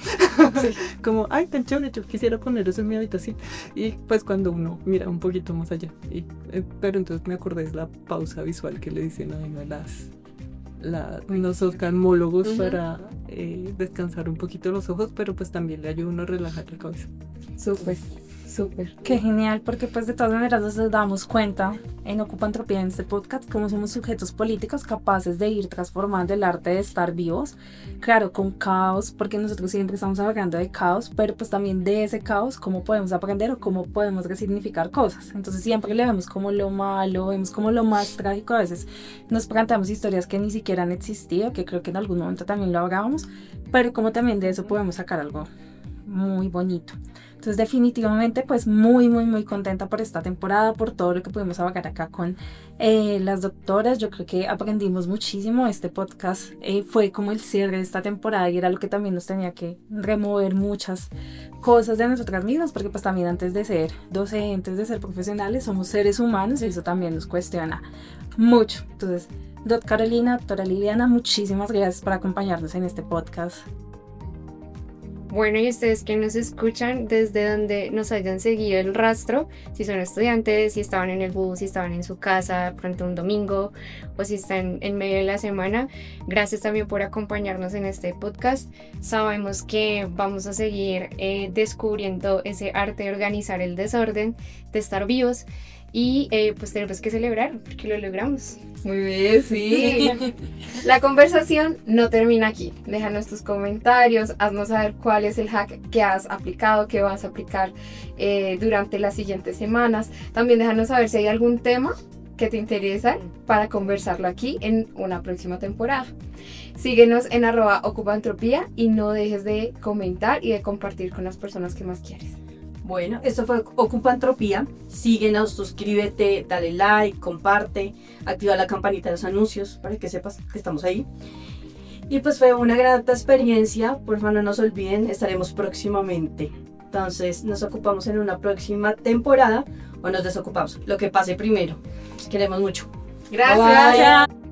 Como, ay, tan chévere, yo quisiera poner eso en mi habitación. Y pues cuando uno mira un poquito más allá. Pero entonces me acordé de la pausa visual que le dicen a uno los oftalmólogos para descansar un poquito los ojos, pero pues también le ayuda a uno a relajar la cabeza. Súper. Qué genial, porque pues de todas maneras nos damos cuenta en Ocupa Entropía, en este podcast, cómo somos sujetos políticos capaces de ir transformando el arte de estar vivos, claro, con caos, porque nosotros siempre estamos hablando de caos, pero pues también de ese caos, cómo podemos aprender o cómo podemos resignificar cosas. Entonces siempre le vemos como lo malo, vemos como lo más trágico, a veces nos planteamos historias que ni siquiera han existido, que creo que en algún momento también lo hablábamos, pero como también de eso podemos sacar algo muy bonito. Entonces definitivamente pues muy contenta por esta temporada, por todo lo que pudimos hablar acá con las doctoras. Yo creo que aprendimos muchísimo. Este podcast fue como el cierre de esta temporada y era lo que también nos tenía que remover muchas cosas de nosotras mismas, porque pues también antes de ser docentes, de ser profesionales, somos seres humanos y eso también nos cuestiona mucho. Entonces, doctora Carolina, doctora Liliana, muchísimas gracias por acompañarnos en este podcast. Bueno, y ustedes que nos escuchan desde donde nos hayan seguido el rastro, si son estudiantes, si estaban en el bus, si estaban en su casa, pronto un domingo, o si están en medio de la semana, gracias también por acompañarnos en este podcast. Sabemos que vamos a seguir descubriendo ese arte de organizar el desorden, de estar vivos, y pues tenemos que celebrar porque lo logramos. Muy bien, sí. La conversación no termina aquí. Déjanos tus comentarios, haznos saber cuál es el hack que has aplicado, que vas a aplicar durante las siguientes semanas. También déjanos saber si hay algún tema que te interesa para conversarlo aquí en una próxima temporada. Síguenos en @ocupaentropía y no dejes de comentar y de compartir con las personas que más quieres. Bueno, esto fue Ocupa Entropía. Síguenos, suscríbete, dale like, comparte, activa la campanita de los anuncios para que sepas que estamos ahí. Y pues fue una grata experiencia. Por favor, no nos olviden, estaremos próximamente. Entonces, nos ocupamos en una próxima temporada o nos desocupamos. Lo que pase primero. Queremos mucho. Gracias. Bye.